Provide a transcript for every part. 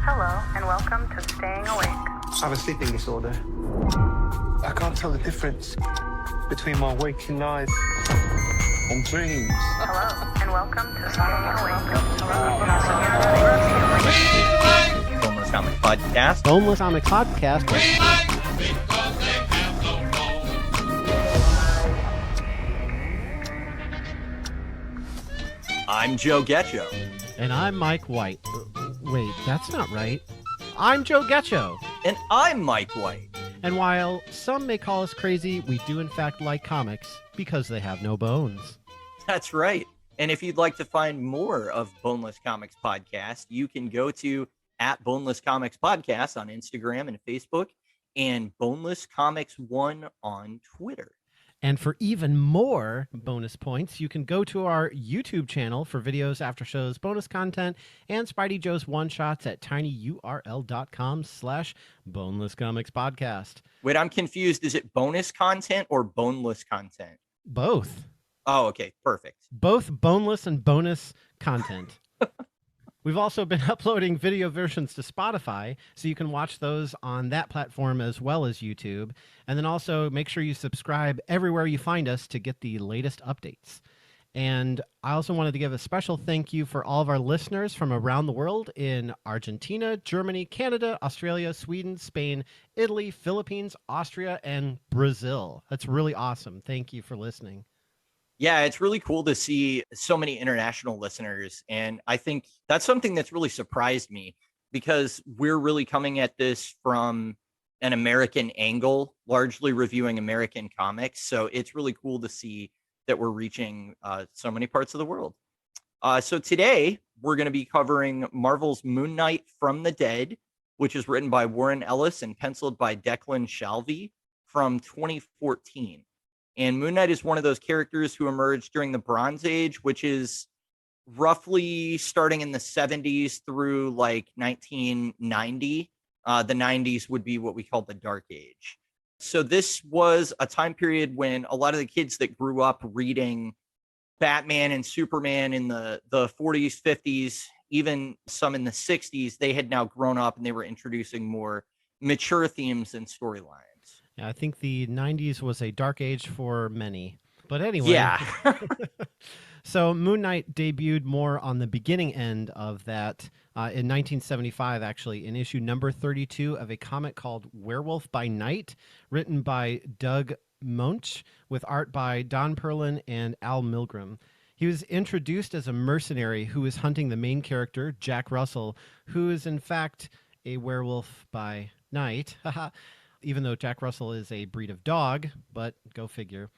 Hello, and welcome to Staying Awake. I have a sleeping disorder. I can't tell the difference between my waking life and dreams. Hello, and welcome to Staying Awake. Boneless Comics Podcast. Boneless Comics Podcast. I'm Joe Getcho. And I'm Mike White. Wait, that's not right. I'm Joe Getcho. And I'm Mike White. And while some may call us crazy, we do in fact like comics because they have no bones. That's right. And if you'd like to find more of Boneless Comics Podcast, you can go to @Boneless Comics Podcast on Instagram and Facebook, and Boneless Comics 1 on Twitter. And for even more bonus points, you can go to our YouTube channel for videos, after shows, bonus content, and Spidey Joe's one-shots at tinyurl.com/Boneless Comics Podcast. Wait, I'm confused. Is it bonus content or boneless content? Both. Oh, okay. Perfect. Both boneless and bonus content. We've also been uploading video versions to Spotify, so you can watch those on that platform as well as YouTube. And then also make sure you subscribe everywhere you find us to get the latest updates. And I also wanted to give a special thank you for all of our listeners from around the world in Argentina, Germany, Canada, Australia, Sweden, Spain, Italy, Philippines, Austria, and Brazil. That's really awesome. Thank you for listening. Yeah, it's really cool to see so many international listeners. And I think that's something that's really surprised me because we're really coming at this from an American angle, largely reviewing American comics. So it's really cool to see that we're reaching so many parts of the world. So today we're going to be covering Marvel's Moon Knight from the Dead, which is written by Warren Ellis and penciled by Declan Shalvey from 2014. And Moon Knight is one of those characters who emerged during the Bronze Age, which is roughly starting in the 70s through like 1990. The 90s would be what we call the Dark Age. So this was a time period when a lot of the kids that grew up reading Batman and Superman in the 40s, 50s, even some in the 60s, they had now grown up and they were introducing more mature themes and storylines. Yeah, I think the 90s was a dark age for many. But anyway. Yeah. So Moon Knight debuted more on the beginning end of that in 1975, actually, in issue number 32 of a comic called Werewolf by Night, written by Doug Moench, with art by Don Perlin and Al Milgrom. He was introduced as a mercenary who is hunting the main character, Jack Russell, who is in fact a werewolf by night. Even though Jack Russell is a breed of dog, but go figure.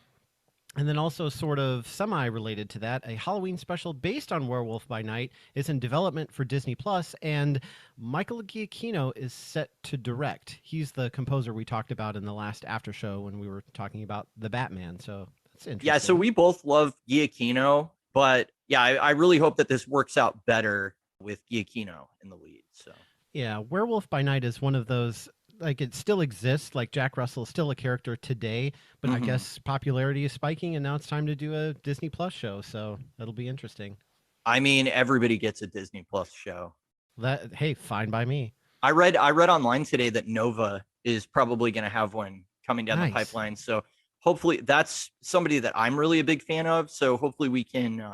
And then also sort of semi-related to that, a Halloween special based on Werewolf by Night is in development for Disney+, and Michael Giacchino is set to direct. He's the composer we talked about in the last after show when we were talking about the Batman, so that's interesting. Yeah, so we both love Giacchino, but yeah, I really hope that this works out better with Giacchino in the lead. So yeah, Werewolf by Night is one of those, like, it still exists, like Jack Russell is still a character today, but I guess popularity is spiking and now it's time to do a Disney Plus show, so that'll be interesting. I mean, everybody gets a Disney Plus show. That, hey, fine by me. I read online today that Nova is probably going to have one coming down the pipeline, so hopefully that's somebody that I'm really a big fan of, so hopefully we can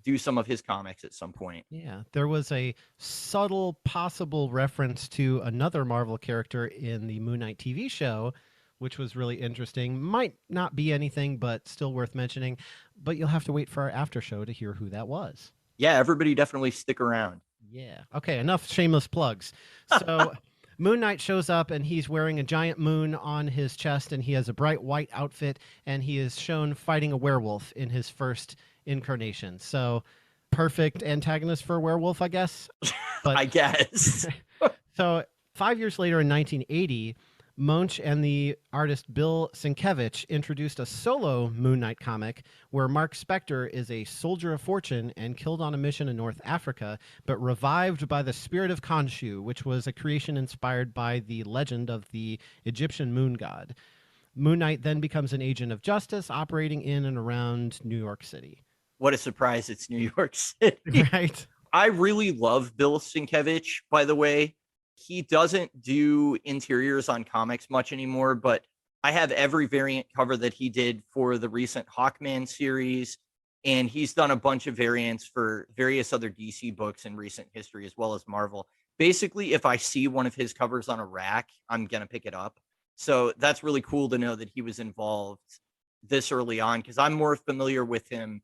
do some of his comics at some point. Yeah, there was a subtle possible reference to another Marvel character in the Moon Knight TV show, which was really interesting. Might not be anything, but still worth mentioning. But you'll have to wait for our after show to hear who that was. Yeah, everybody definitely stick around. Yeah. Okay, enough shameless plugs. So Moon Knight shows up and he's wearing a giant moon on his chest and he has a bright white outfit and he is shown fighting a werewolf in his first incarnation. So perfect antagonist for a werewolf, I guess. But I guess. So 5 years later in 1980, Moench and the artist Bill Sienkiewicz introduced a solo Moon Knight comic where Marc Spector is a soldier of fortune and killed on a mission in North Africa, but revived by the spirit of Khonshu, which was a creation inspired by the legend of the Egyptian moon god. Moon Knight then becomes an agent of justice operating in and around New York City. What a surprise, it's New York City. Right. I really love Bill Sienkiewicz, by the way. He doesn't do interiors on comics much anymore, but I have every variant cover that he did for the recent Hawkman series, and he's done a bunch of variants for various other DC books in recent history as well as Marvel. Basically, if I see one of his covers on a rack, I'm going to pick it up. So that's really cool to know that he was involved this early on, because I'm more familiar with him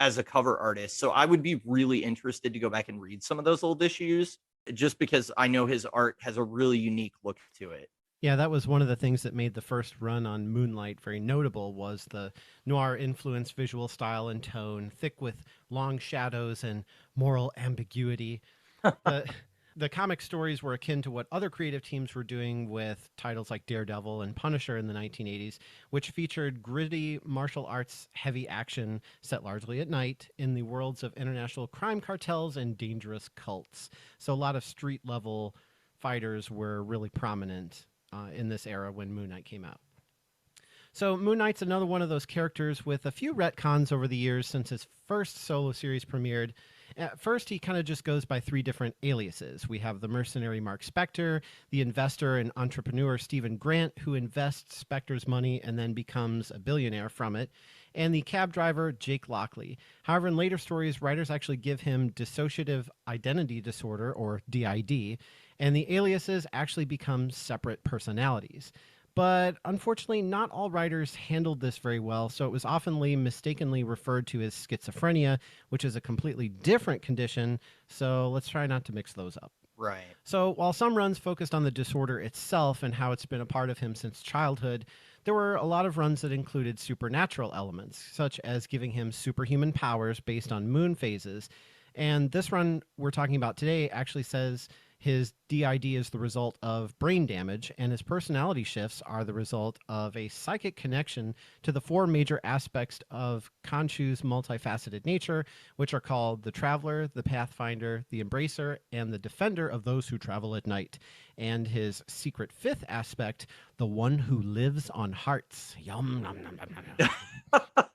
as a cover artist. So I would be really interested to go back and read some of those old issues, just because I know his art has a really unique look to it. Yeah, that was one of the things that made the first run on Moonlight very notable, was the noir influenced visual style and tone, thick with long shadows and moral ambiguity. The comic stories were akin to what other creative teams were doing with titles like Daredevil and Punisher in the 1980s, which featured gritty martial arts heavy action set largely at night in the worlds of international crime cartels and dangerous cults. So a lot of street level fighters were really prominent in this era when Moon Knight came out. So Moon Knight's another one of those characters with a few retcons over the years since his first solo series premiered. At first, he kind of just goes by three different aliases. We have the mercenary Marc Spector, the investor and entrepreneur Stephen Grant, who invests Spector's money and then becomes a billionaire from it, and the cab driver Jake Lockley. However, in later stories, writers actually give him dissociative identity disorder, or DID, and the aliases actually become separate personalities. But unfortunately, not all writers handled this very well, so it was oftenly mistakenly referred to as schizophrenia, which is a completely different condition, so let's try not to mix those up. Right. So while some runs focused on the disorder itself and how it's been a part of him since childhood, there were a lot of runs that included supernatural elements, such as giving him superhuman powers based on moon phases. And this run we're talking about today actually says his DID is the result of brain damage, and his personality shifts are the result of a psychic connection to the four major aspects of Khonshu's multifaceted nature, which are called the Traveler, the Pathfinder, the Embracer, and the Defender of those who travel at night. And his secret fifth aspect, the one who lives on hearts. Yum, nom, nom, nom, nom, nom.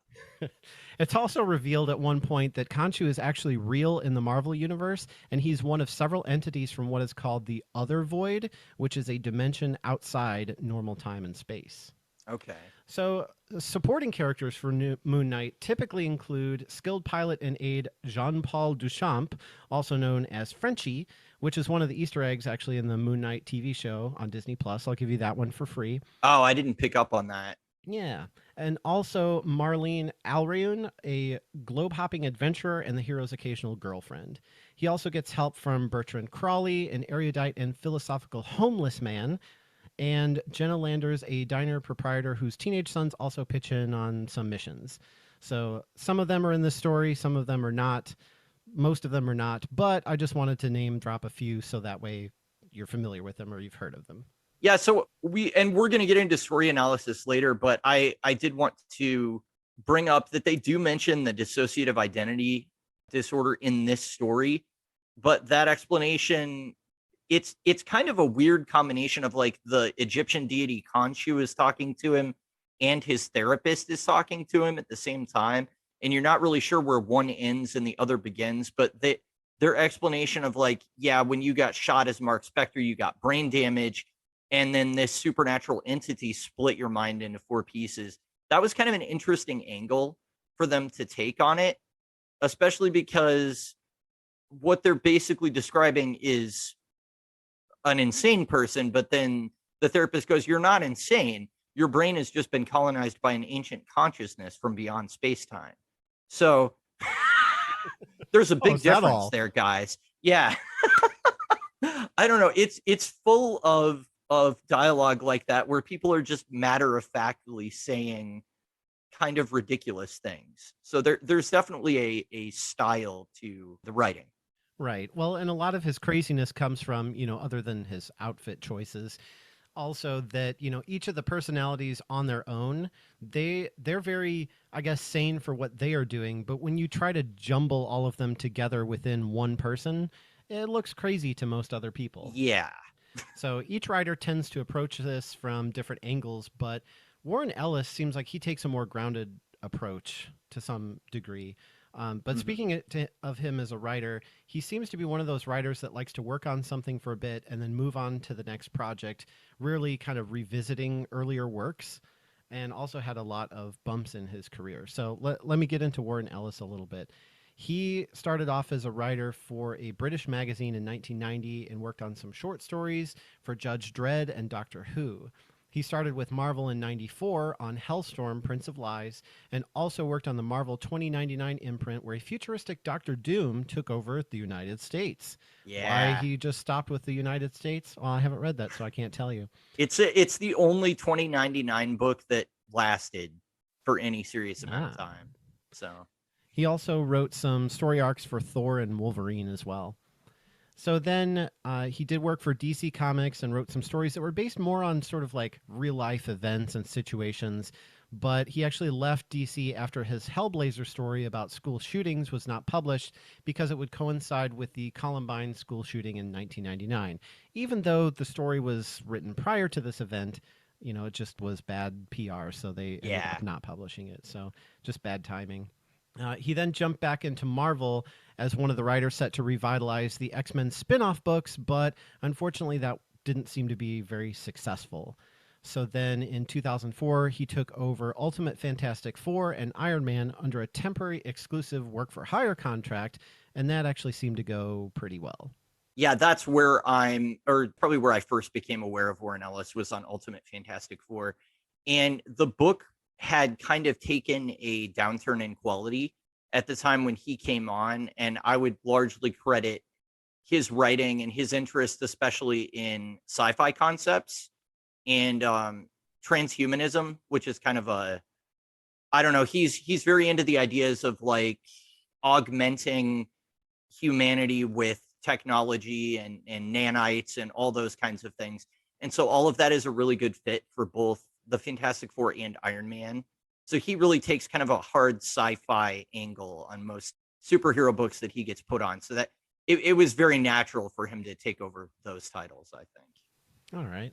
It's also revealed at one point that Khonshu is actually real in the Marvel Universe, and he's one of several entities from what is called the Other Void, which is a dimension outside normal time and space. Okay. So supporting characters for Moon Knight typically include skilled pilot and aide Jean-Paul Duchamp, also known as Frenchie, which is one of the Easter eggs actually in the Moon Knight TV show on Disney+. I'll give you that one for free. Oh, I didn't pick up on that. Yeah. And also Marlene Alrayun, a globe-hopping adventurer and the hero's occasional girlfriend. He also gets help from Bertrand Crawley, an erudite and philosophical homeless man, and Jenna Landers, a diner proprietor whose teenage sons also pitch in on some missions. So some of them are in this story, some of them are not. Most of them are not, but I just wanted to name drop a few so that way you're familiar with them or you've heard of them. Yeah, so we're going to get into story analysis later, but I did want to bring up that they do mention the dissociative identity disorder in this story, but that explanation, it's kind of a weird combination of like the Egyptian deity Khonshu is talking to him and his therapist is talking to him at the same time, and you're not really sure where one ends and the other begins, but their explanation of like, yeah, when you got shot as Marc Spector, you got brain damage, and then this supernatural entity split your mind into four pieces. That was kind of an interesting angle for them to take on it, especially because what they're basically describing is an insane person, but then the therapist goes, you're not insane. Your brain has just been colonized by an ancient consciousness from beyond space-time. So there's a big difference there, guys. Yeah. I don't know. It's full of dialogue like that where people are just matter-of-factly saying kind of ridiculous things. So there's definitely a style to the writing. Right. Well, and a lot of his craziness comes from, other than his outfit choices, also that, each of the personalities on their own, they're very, I guess, sane for what they are doing. But when you try to jumble all of them together within one person, it looks crazy to most other people. Yeah. So each writer tends to approach this from different angles, but Warren Ellis seems like he takes a more grounded approach to some degree. But speaking of him as a writer, he seems to be one of those writers that likes to work on something for a bit and then move on to the next project, rarely kind of revisiting earlier works, and also had a lot of bumps in his career. So let me get into Warren Ellis a little bit. He started off as a writer for a British magazine in 1990 and worked on some short stories for Judge Dredd and Doctor Who. He started with Marvel in 94 on Hellstorm, Prince of Lies, and also worked on the Marvel 2099 imprint where a futuristic Doctor Doom took over the United States. Yeah. Why he just stopped with the United States? Well, I haven't read that, so I can't tell you. It's the only 2099 book that lasted for any serious amount of time. So he also wrote some story arcs for Thor and Wolverine as well. So then he did work for DC Comics and wrote some stories that were based more on sort of like real life events and situations. But he actually left DC after his Hellblazer story about school shootings was not published because it would coincide with the Columbine school shooting in 1999. Even though the story was written prior to this event, you know, it just was bad PR. So they ended up not publishing it. So just bad timing. He then jumped back into Marvel as one of the writers set to revitalize the X-Men spin-off books, but unfortunately that didn't seem to be very successful. So then in 2004, he took over Ultimate Fantastic Four and Iron Man under a temporary exclusive work-for-hire contract, and that actually seemed to go pretty well. Yeah, that's where probably where I first became aware of Warren Ellis was on Ultimate Fantastic Four. And the book had kind of taken a downturn in quality at the time when he came on, and I would largely credit his writing and his interest especially in sci-fi concepts and transhumanism, which is kind of I don't know, he's very into the ideas of like augmenting humanity with technology and nanites and all those kinds of things. And so all of that is a really good fit for both the Fantastic Four and Iron Man. So he really takes kind of a hard sci-fi angle on most superhero books that he gets put on. So that it was very natural for him to take over those titles, I think. All right.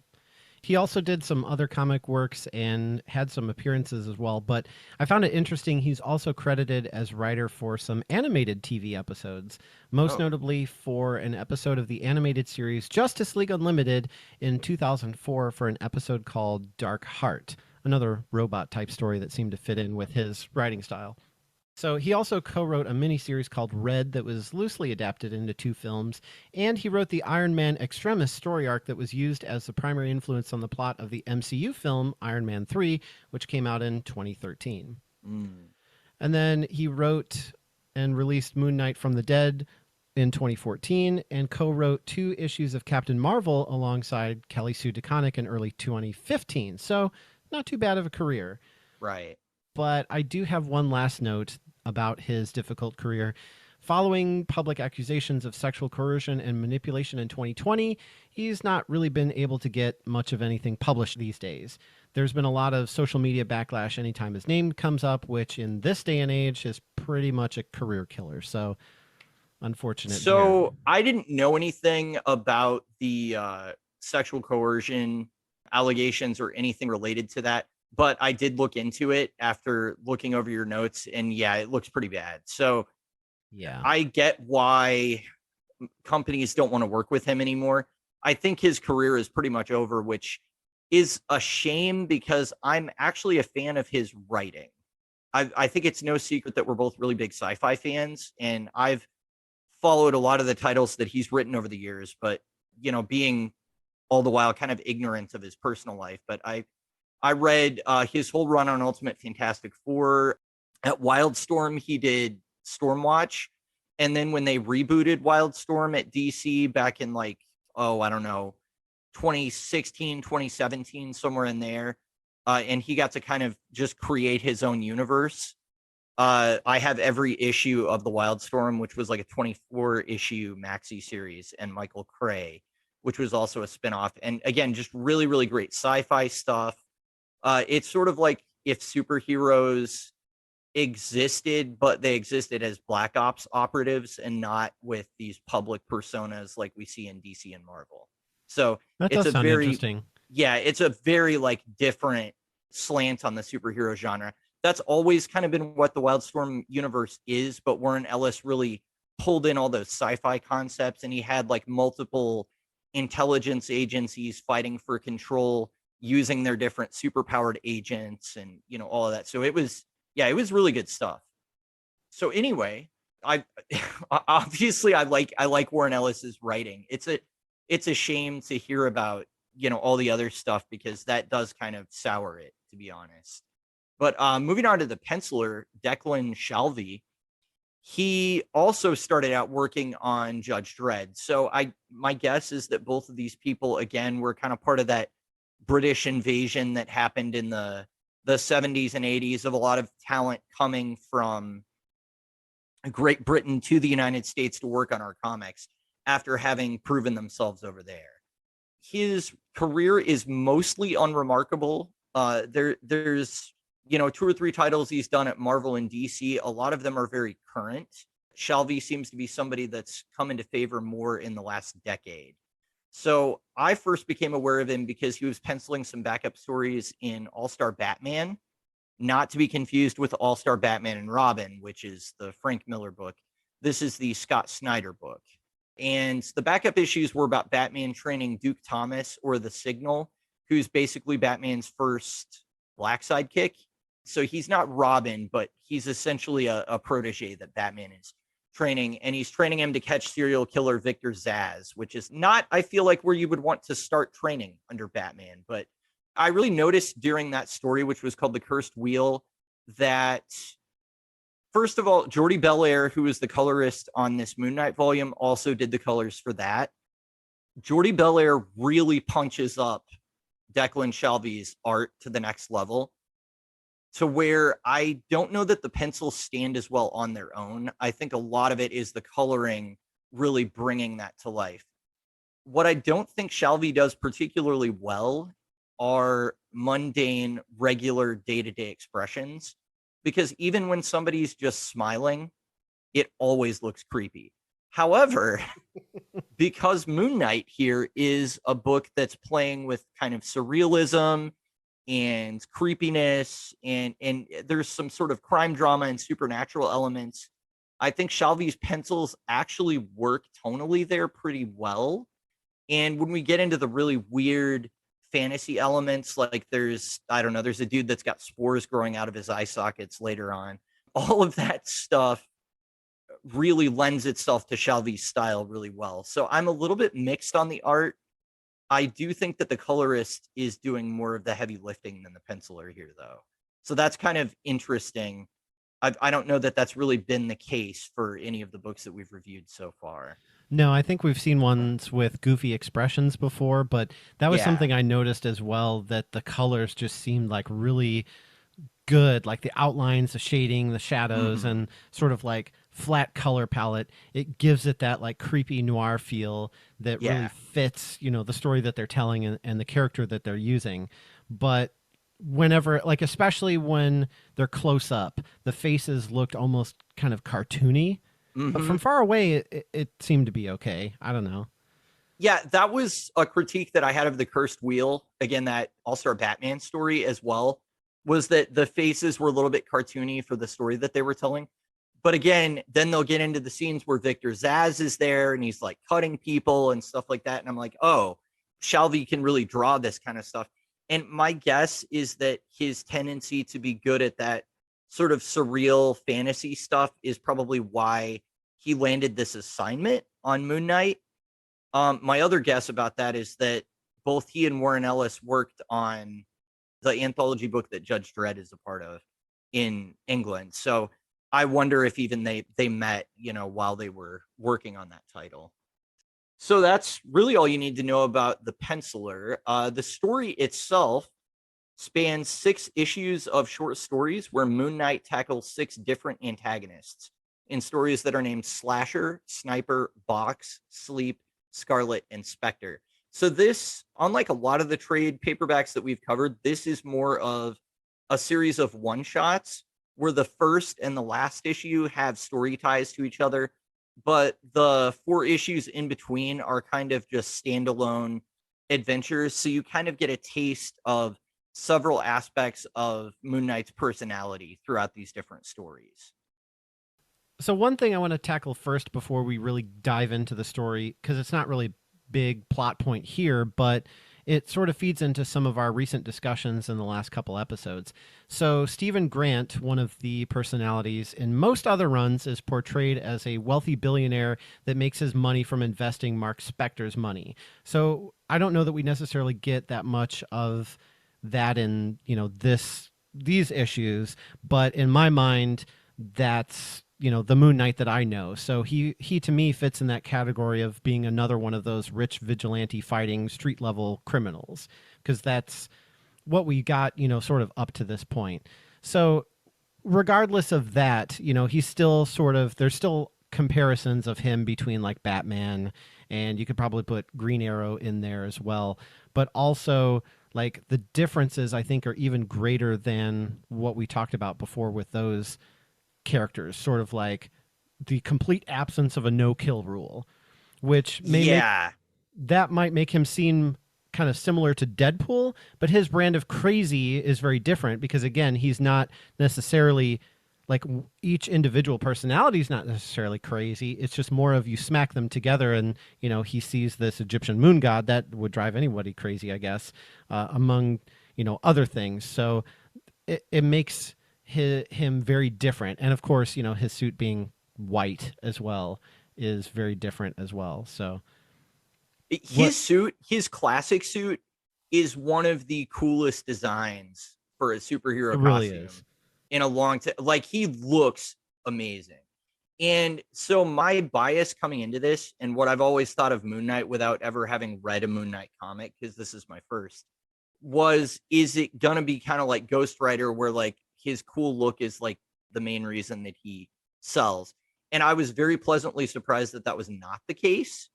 He also did some other comic works and had some appearances as well. But I found it interesting. He's also credited as writer for some animated TV episodes, most notably for an episode of the animated series Justice League Unlimited in 2004 for an episode called Dark Heart, another robot type story that seemed to fit in with his writing style. So he also co-wrote a miniseries called Red that was loosely adapted into 2 films, and he wrote the Iron Man Extremis story arc that was used as the primary influence on the plot of the MCU film Iron Man 3, which came out in 2013. And then he wrote and released Moon Knight from the Dead in 2014 and co-wrote 2 issues of Captain Marvel alongside Kelly Sue DeConnick in early 2015. So not too bad of a career. Right. But I do have one last note about his difficult career. Following public accusations of sexual coercion and manipulation in 2020, he's not really been able to get much of anything published these days. There's been a lot of social media backlash anytime his name comes up, which in this day and age is pretty much a career killer. So unfortunate. So I didn't know anything about the sexual coercion allegations or anything related to that. But I did look into it after looking over your notes, and yeah, it looks pretty bad. So yeah, I get why companies don't want to work with him anymore. I think his career is pretty much over, which is a shame because I'm actually a fan of his writing. I think it's no secret that we're both really big sci-fi fans, and I've followed a lot of the titles that he's written over the years, but, you know, being all the while kind of ignorant of his personal life. But I read his whole run on Ultimate Fantastic Four. At Wildstorm, he did Stormwatch. And then when they rebooted Wildstorm at DC back in like, I don't know, 2016, 2017, somewhere in there. And he got to kind of just create his own universe. I have every issue of the Wildstorm, which was like a 24-issue maxi series, and Michael Cray, which was also a spinoff. And again, just really, really great sci-fi stuff. It's sort of like if superheroes existed, but they existed as Black Ops operatives and not with these public personas like we see in DC and Marvel. So that does sound interesting. Yeah, it's a very like different slant on the superhero genre that's always kind of been what the Wildstorm universe is, but Warren Ellis really pulled in all those sci-fi concepts, and he had like multiple intelligence agencies fighting for control using their different superpowered agents and, you know, all of that. So it was, yeah, it was really good stuff. So anyway, I obviously I like Warren Ellis's writing. It's a shame to hear about, you know, all the other stuff, because that does kind of sour it, to be honest. But moving on to the penciler, Declan Shalvey, he also started out working on Judge Dredd. So my guess is that both of these people, again, were kind of part of that British invasion that happened in the 70s and 80s, of a lot of talent coming from Great Britain to the United States to work on our comics after having proven themselves over there. His career is mostly unremarkable. There's, you know, 2 or 3 titles he's done at Marvel and DC. A lot of them are very current. Shalvey seems to be somebody that's come into favor more in the last decade. So I first became aware of him because he was penciling some backup stories in All-Star Batman, not to be confused with All-Star Batman and Robin, which is the Frank Miller book. This is the Scott Snyder book. And the backup issues were about Batman training Duke Thomas, or the Signal, who's basically Batman's first black sidekick. So he's not Robin, but he's essentially a protege that Batman is training, and he's training him to catch serial killer Victor Zsasz, which is not, I feel like, where you would want to start training under Batman. But I really noticed during that story, which was called The Cursed Wheel, that first of all, Jordi Belair, who is the colorist on this Moon Knight volume, also did the colors for that. Jordi Belair really punches up Declan Shalvey's art to the next level, to where I don't know that the pencils stand as well on their own. I think a lot of it is the coloring really bringing that to life. What I don't think Shalvey does particularly well are mundane, regular day-to-day expressions, because even when somebody's just smiling, it always looks creepy. However, because Moon Knight here is a book that's playing with kind of surrealism and creepiness, and there's some sort of crime drama and supernatural elements, I think Shalvey's pencils actually work tonally there pretty well. And when we get into the really weird fantasy elements, like there's a dude that's got spores growing out of his eye sockets later on, all of that stuff really lends itself to Shalvey's style really well. So I'm a little bit mixed on the art. I do think that the colorist is doing more of the heavy lifting than the penciler here, though. So that's kind of interesting. I don't know that that's really been the case for any of the books that we've reviewed so far. No, I think we've seen ones with goofy expressions before, but that was something I noticed as well, that the colors just seemed like really good, like the outlines, the shading, the shadows, and sort of like flat color palette. It gives it that like creepy noir feel that really fits, you know, the story that they're telling and the character that they're using. But whenever, like, especially when they're close up, the faces looked almost kind of cartoony. But from far away, it seemed to be okay. I don't know. Yeah, that was a critique that I had of The Cursed Wheel. Again, that All-Star Batman story as well, was that the faces were a little bit cartoony for the story that they were telling. But again, then they'll get into the scenes where Victor Zsasz is there and he's like cutting people and stuff like that. And I'm like, oh, Shalvey can really draw this kind of stuff. And my guess is that his tendency to be good at that sort of surreal fantasy stuff is probably why he landed this assignment on Moon Knight. My other guess about that is that both he and Warren Ellis worked on the anthology book that Judge Dredd is a part of in England. So I wonder if even they met, you know, while they were working on that title. So that's really all you need to know about the penciler. The story itself spans 6 issues of short stories where Moon Knight tackles 6 different antagonists in stories that are named Slasher, Sniper, Box, Sleep, Scarlet, and Spectre. So this, unlike a lot of the trade paperbacks that we've covered, this is more of a series of one-shots where the first and the last issue have story ties to each other, but the 4 issues in between are kind of just standalone adventures. So you kind of get a taste of several aspects of Moon Knight's personality throughout these different stories. So one thing I want to tackle first before we really dive into the story, because it's not really big plot point here, but it sort of feeds into some of our recent discussions in the last couple episodes. So Stephen Grant, one of the personalities in most other runs, is portrayed as a wealthy billionaire that makes his money from investing Marc Spector's money. So I don't know that we necessarily get that much of that in, these issues, but in my mind, that's the Moon Knight that I know. So he to me fits in that category of being another one of those rich vigilante fighting street level criminals, because that's what we got, sort of up to this point. So regardless of that, he's still there's still comparisons of him between like Batman, and you could probably put Green Arrow in there as well. But also, like, the differences I think are even greater than what we talked about before with those characters, sort of like the complete absence of a no-kill rule, which that might make him seem kind of similar to Deadpool, but his brand of crazy is very different because, again, he's not necessarily like each individual personality is not necessarily crazy. It's just more of you smack them together and, he sees this Egyptian moon god that would drive anybody crazy, I guess, among, other things. So it makes him very different, and of course his suit being white as well is very different as well. So his classic suit is one of the coolest designs for a superhero costume really is. In a long time. Like, he looks amazing. And so my bias coming into this, and what I've always thought of Moon Knight without ever having read a Moon Knight comic, because this is my first, is it gonna be kind of like Ghost Rider, where like his cool look is like the main reason that he sells? And I was very pleasantly surprised that that was not the case.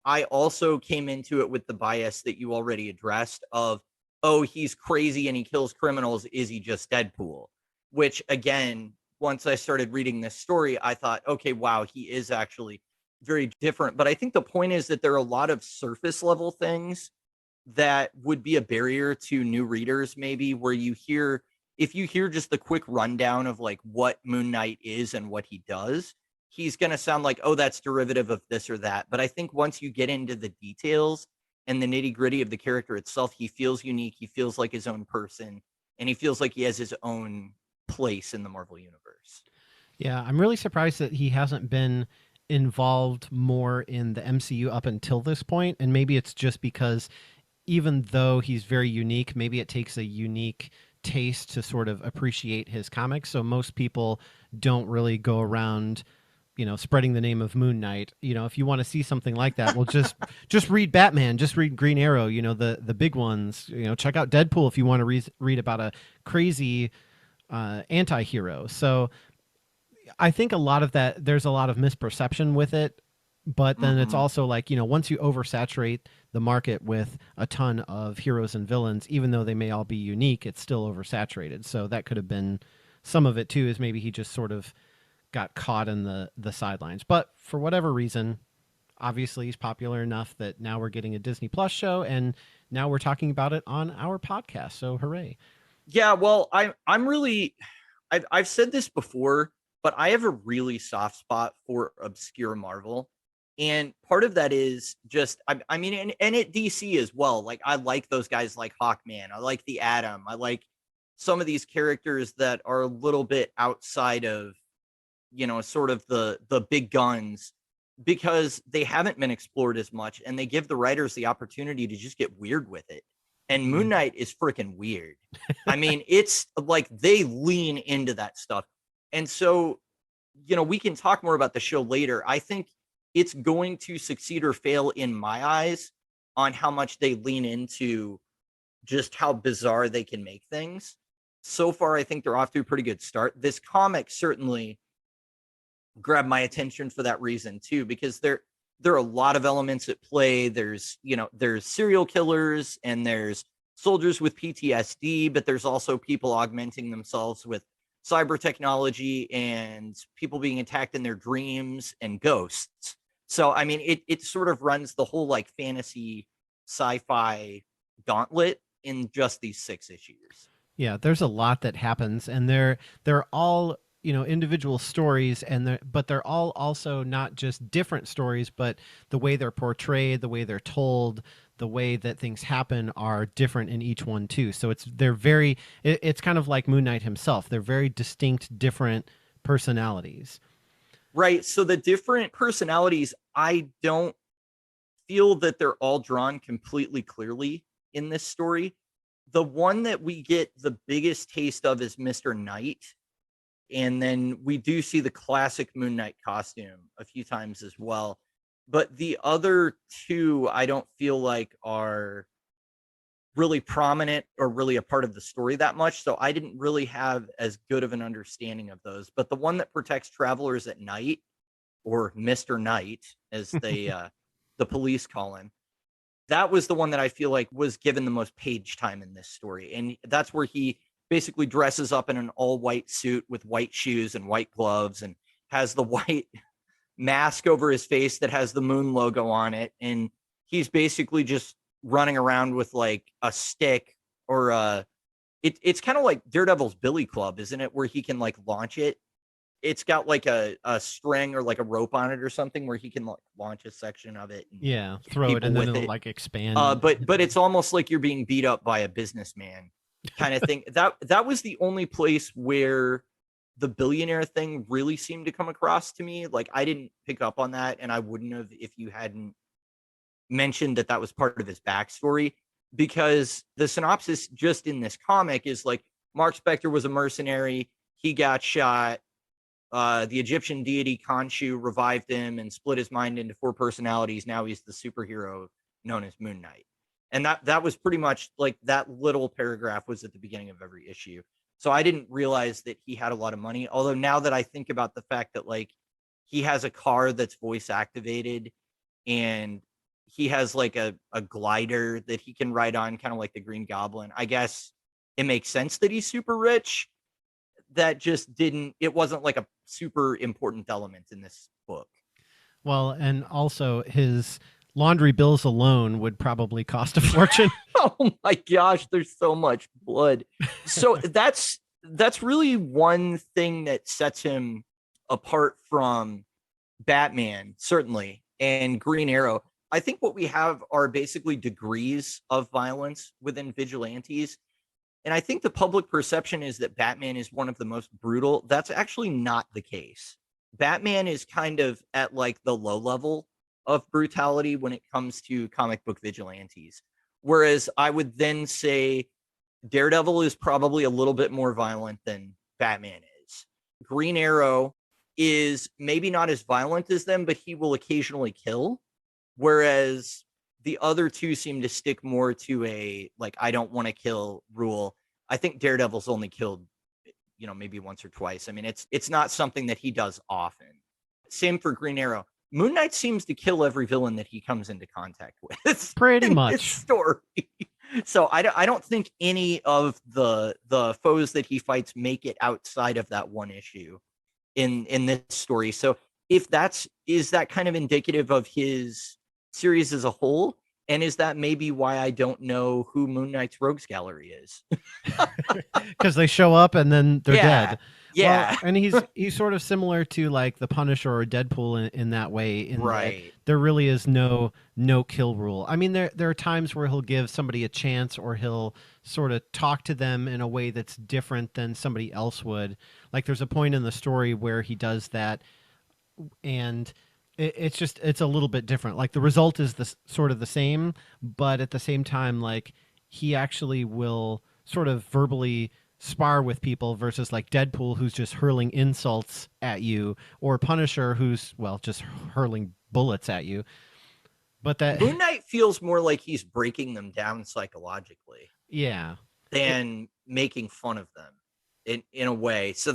I also came into it with the bias that you already addressed of, oh, he's crazy and he kills criminals. Is he just Deadpool? Which, again, once I started reading this story, I thought, okay, wow, he is actually very different. But I think the point is that there are a lot of surface level things that would be a barrier to new readers, maybe, where if you hear just the quick rundown of like what Moon Knight is and what he does, he's going to sound like, oh, that's derivative of this or that. But I think once you get into the details and the nitty gritty of the character itself, he feels unique. He feels like his own person, and he feels like he has his own place in the Marvel universe. Yeah, I'm really surprised that he hasn't been involved more in the MCU up until this point. And maybe it's just because even though he's very unique, maybe it takes a unique taste to sort of appreciate his comics. So most people don't really go around, spreading the name of Moon Knight. If you want to see something like that, well, just read Batman, just read Green Arrow, the big ones. Check out Deadpool if you want to read about a crazy anti-hero. So I think a lot of that, there's a lot of misperception with it, but then it's also like, once you oversaturate the market with a ton of heroes and villains, even though they may all be unique, it's still oversaturated. So that could have been some of it too, is maybe he just sort of got caught in the sidelines. But for whatever reason, obviously he's popular enough that now we're getting a Disney Plus show, and now we're talking about it on our podcast. So hooray. Yeah, well, I've said this before, but I have a really soft spot for obscure Marvel. And part of that is just, I mean, and at DC as well. Like, I like those guys like Hawkman. I like the Atom. I like some of these characters that are a little bit outside of, sort of the big guns, because they haven't been explored as much, and they give the writers the opportunity to just get weird with it. And Moon Knight is freaking weird. I mean, it's like they lean into that stuff. And so, we can talk more about the show later. I think it's going to succeed or fail in my eyes on how much they lean into just how bizarre they can make things. So far, I think they're off to a pretty good start. This comic certainly grabbed my attention for that reason too, because there are a lot of elements at play. There's serial killers, and there's soldiers with PTSD, but there's also people augmenting themselves with cyber technology, and people being attacked in their dreams, and ghosts. So, I mean, it sort of runs the whole like fantasy sci-fi gauntlet in just these 6 issues. Yeah, there's a lot that happens, and they're all, you know, individual stories, and but they're all also not just different stories, but the way they're portrayed, the way they're told, the way that things happen are different in each one too. So it's kind of like Moon Knight himself. They're very distinct, different personalities. Right. So the different personalities, I don't feel that they're all drawn completely clearly in this story. The one that we get the biggest taste of is Mr. Knight. And then we do see the classic Moon Knight costume a few times as well. But the other 2, I don't feel like are really prominent or really a part of the story that much. So I didn't really have as good of an understanding of those. But the one that protects travelers at night, or Mr. Knight, as they the police call him, that was the one that I feel like was given the most page time in this story. And that's where he basically dresses up in an all white suit with white shoes and white gloves and has the white mask over his face that has the moon logo on it. And he's basically just running around with like a stick or it's kind of like Daredevil's Billy Club, isn't it? Where he can like launch it. It's got like a string or like a rope on it or something where he can like launch a section of it. And yeah, throw it and then it'll like expand. But it's almost like you're being beat up by a businessman kind of thing. That was the only place where the billionaire thing really seemed to come across to me. Like I didn't pick up on that, and I wouldn't have if you hadn't mentioned that was part of his backstory, because the synopsis just in this comic is like Marc Spector was a mercenary. He got shot. The Egyptian deity Khonshu revived him and split his mind into 4 personalities. Now he's the superhero known as Moon Knight. And that was pretty much like that little paragraph was at the beginning of every issue. So I didn't realize that he had a lot of money. Although now that I think about the fact that like he has a car that's voice activated and he has like a glider that he can ride on, kind of like the Green Goblin, I guess it makes sense that he's super rich. That just it wasn't like a super important element in this book. Well, and also his laundry bills alone would probably cost a fortune. Oh my gosh, there's so much blood. So that's really one thing that sets him apart from Batman, certainly, and Green Arrow. I think what we have are basically degrees of violence within vigilantes. And I think the public perception is that Batman is one of the most brutal. That's actually not the case. Batman is kind of at like the low level of brutality when it comes to comic book vigilantes. Whereas I would then say Daredevil is probably a little bit more violent than Batman is. Green Arrow is maybe not as violent as them, but he will occasionally kill. Whereas the other 2 seem to stick more to a like I don't want to kill rule. I think Daredevil's only killed, maybe once or twice. I mean, it's not something that he does often. Same for Green Arrow. Moon Knight seems to kill every villain that he comes into contact with. Pretty much. This story. So I don't think any of the foes that he fights make it outside of that one issue in this story. So if is that kind of indicative of his series as a whole? And is that maybe why I don't know who Moon Knight's Rogues Gallery is? Because they show up and then they're dead. Yeah. Well, and he's sort of similar to like the Punisher or Deadpool in that way. Right. That there really is no kill rule. I mean, there are times where he'll give somebody a chance, or he'll sort of talk to them in a way that's different than somebody else would. Like there's a point in the story where he does that, and it's a little bit different. Like the result is sort of the same, but at the same time, like he actually will sort of verbally spar with people versus like Deadpool, who's just hurling insults at you, or Punisher, who's just hurling bullets at you. But that Moon Knight feels more like he's breaking them down psychologically, than making fun of them in a way. So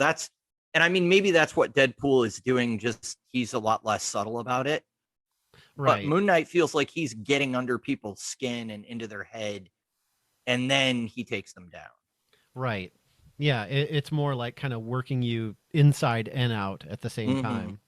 and I mean, maybe that's what Deadpool is doing, just he's a lot less subtle about it. Right. But Moon Knight feels like he's getting under people's skin and into their head, and then he takes them down. Right. Yeah, it's more like kind of working you inside and out at the same time.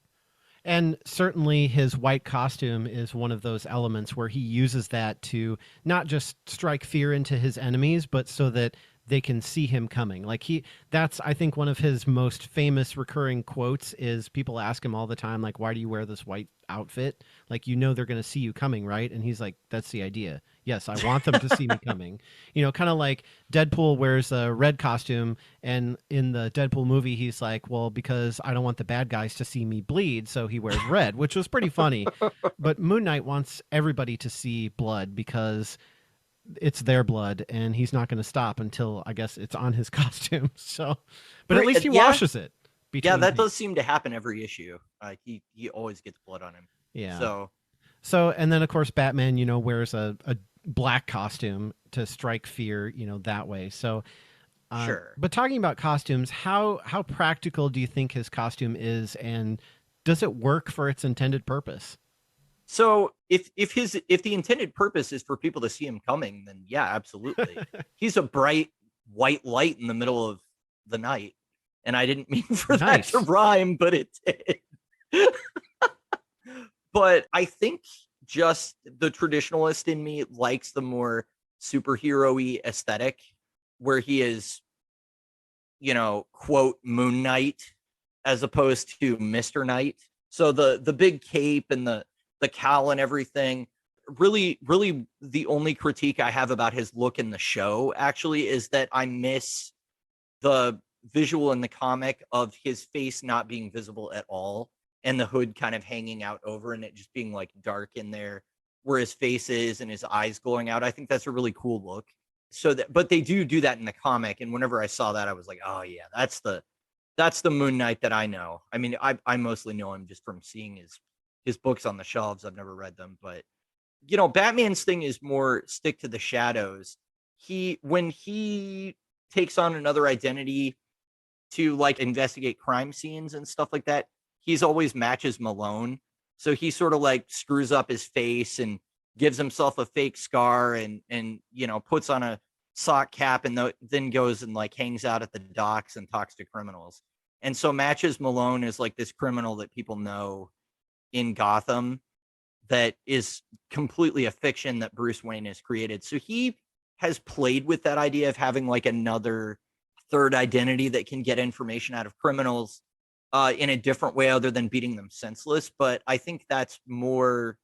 And certainly his white costume is one of those elements where he uses that to not just strike fear into his enemies, but so that they can see him coming. Like that's, I think, one of his most famous recurring quotes is people ask him all the time, like, why do you wear this white outfit? Like, they're going to see you coming, right? And he's like, that's the idea. Yes, I want them to see me coming. Kind of like Deadpool wears a red costume, and in the Deadpool movie, he's like, well, because I don't want the bad guys to see me bleed, so he wears red, which was pretty funny. But Moon Knight wants everybody to see blood because it's their blood, and he's not going to stop until, I guess, it's on his costume. So, but at least he washes it. Yeah, that does seem to happen every issue. He always gets blood on him. Yeah. So, and then of course Batman, wears a black costume to strike fear, that way. So, sure. But talking about costumes, how practical do you think his costume is, and does it work for its intended purpose? So if the intended purpose is for people to see him coming, then yeah, absolutely. He's a bright white light in the middle of the night. And I didn't mean for that to rhyme, but it did. But I think just the traditionalist in me likes the more superhero-y aesthetic where he is, quote, Moon Knight as opposed to Mr. Knight. So the big cape and the cowl and everything, really the only critique I have about his look in the show actually is that I miss the visual in the comic of his face not being visible at all and the hood kind of hanging out over and it just being like dark in there where his face is and his eyes glowing out. I think that's a really cool look. But they do that in the comic, and whenever I saw that I was like, oh yeah, that's the Moon Knight that I know. I mean, I mostly know him just from seeing his books on the shelves. I've never read them, but Batman's thing is more stick to the shadows. When he takes on another identity to like investigate crime scenes and stuff like that, he's always matches Malone. So he sort of like screws up his face and gives himself a fake scar and puts on a sock cap and then goes and like hangs out at the docks and talks to criminals. And so matches Malone is like this criminal that people know in Gotham that is completely a fiction that Bruce Wayne has created. So he has played with that idea of having like another third identity that can get information out of criminals in a different way other than beating them senseless. But I think that's more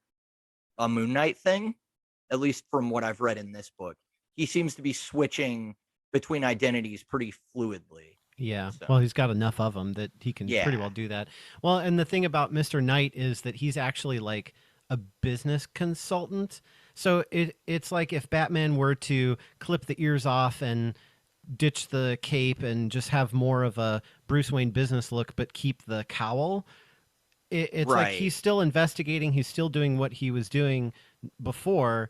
a Moon Knight thing, at least from what I've read in this book. He seems to be switching between identities pretty fluidly. Yeah. So. Well, he's got enough of them that he can pretty well do that. Well, and the thing about Mr. Knight is that he's actually like a business consultant. So it's like if Batman were to clip the ears off and ditch the cape and just have more of a Bruce Wayne business look, but keep the cowl. It's right. Like he's still investigating. He's still doing what he was doing before,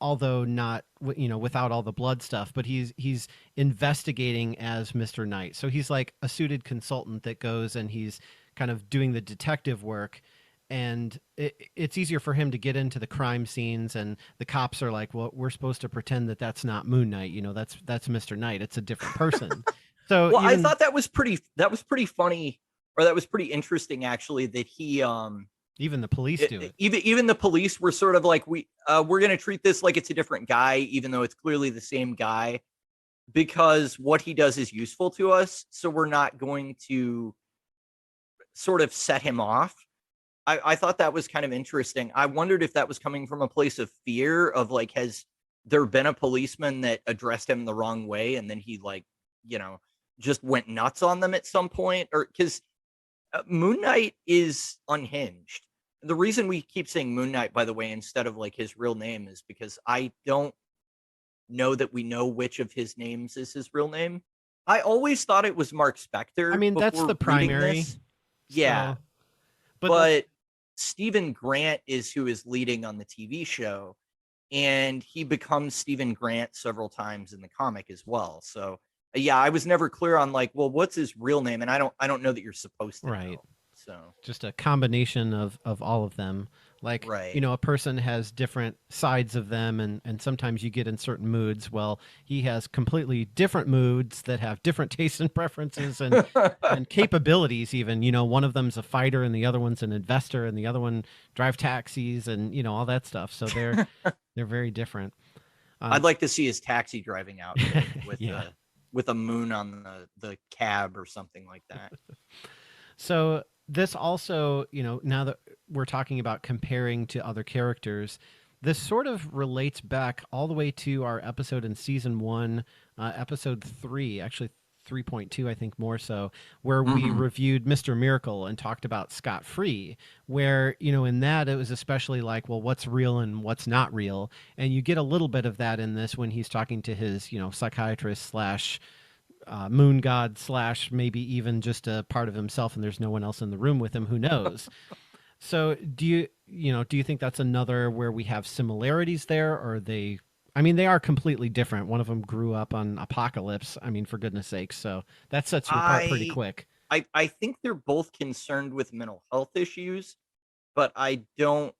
although not, without all the blood stuff, but he's investigating as Mr. Knight. So he's like a suited consultant that goes and he's kind of doing the detective work. And it's easier for him to get into the crime scenes, and the cops are like, well, we're supposed to pretend that that's not Moon Knight. That's Mr. Knight. It's a different person. So I thought that was pretty funny, or that was pretty interesting actually, that he even the police do it. Even the police were sort of like, we're going to treat this like it's a different guy, even though it's clearly the same guy, because what he does is useful to us. So we're not going to sort of set him off. I thought that was kind of interesting. I wondered if that was coming from a place of fear of like, has there been a policeman that addressed him the wrong way and then he like, just went nuts on them at some point? Or because Moon Knight is unhinged. The reason we keep saying Moon Knight, by the way, instead of like his real name, is because I don't know that we know which of his names is his real name. I always thought it was Marc Spector. I mean, that's the primary. Yeah. But Stephen Grant is who is leading on the TV show, and he becomes Stephen Grant several times in the comic as well. So yeah, I was never clear on like, well, what's his real name? And I don't know that you're supposed to know. So just a combination of all of them. Like, right. you know, a person has different sides of them, and sometimes you get in certain moods. Well, he has completely different moods that have different tastes and preferences and capabilities even. You know, one of them's a fighter and the other one's an investor and the other one drive taxis and, you know, all that stuff. So they're very different. I'd like to see his taxi driving outfit with Yeah. with a moon on the cab or something like that. So this also, you know, now that we're talking about comparing to other characters, this sort of relates back all the way to our episode in season 1, episode 3, actually 3.2, I think more so, where we reviewed Mr. Miracle and talked about Scott Free, where, you know, in that it was especially like, well, what's real and what's not real. And you get a little bit of that in this when he's talking to his, you know, psychiatrist slash moon god slash maybe even just a part of himself and there's no one else in the room with him, who knows. So do you think that's another where we have similarities there, or they, I mean, they are completely different. One of them grew up on Apocalypse, I mean, for goodness sakes, so that sets you apart pretty quick. I think they're both concerned with mental health issues, but I don't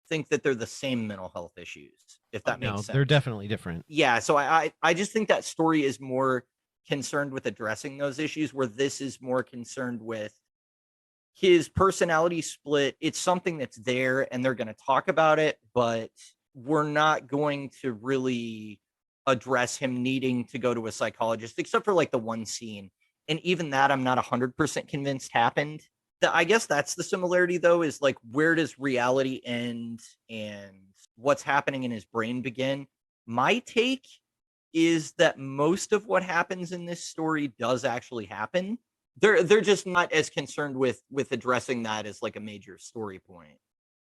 think that they're the same mental health issues, if that makes No, sense. they're definitely different. Yeah, so I just think that story is more concerned with addressing those issues, where this is more concerned with his personality split. It's something that's there and they're going to talk about it, but we're not going to really address him needing to go to a psychologist, except for like the one scene. And even that, I'm not 100% convinced happened. I guess that's the similarity, though, is like, where does reality end and what's happening in his brain begin? My take is that most of what happens in this story does actually happen. They're just not as concerned with addressing that as like a major story point.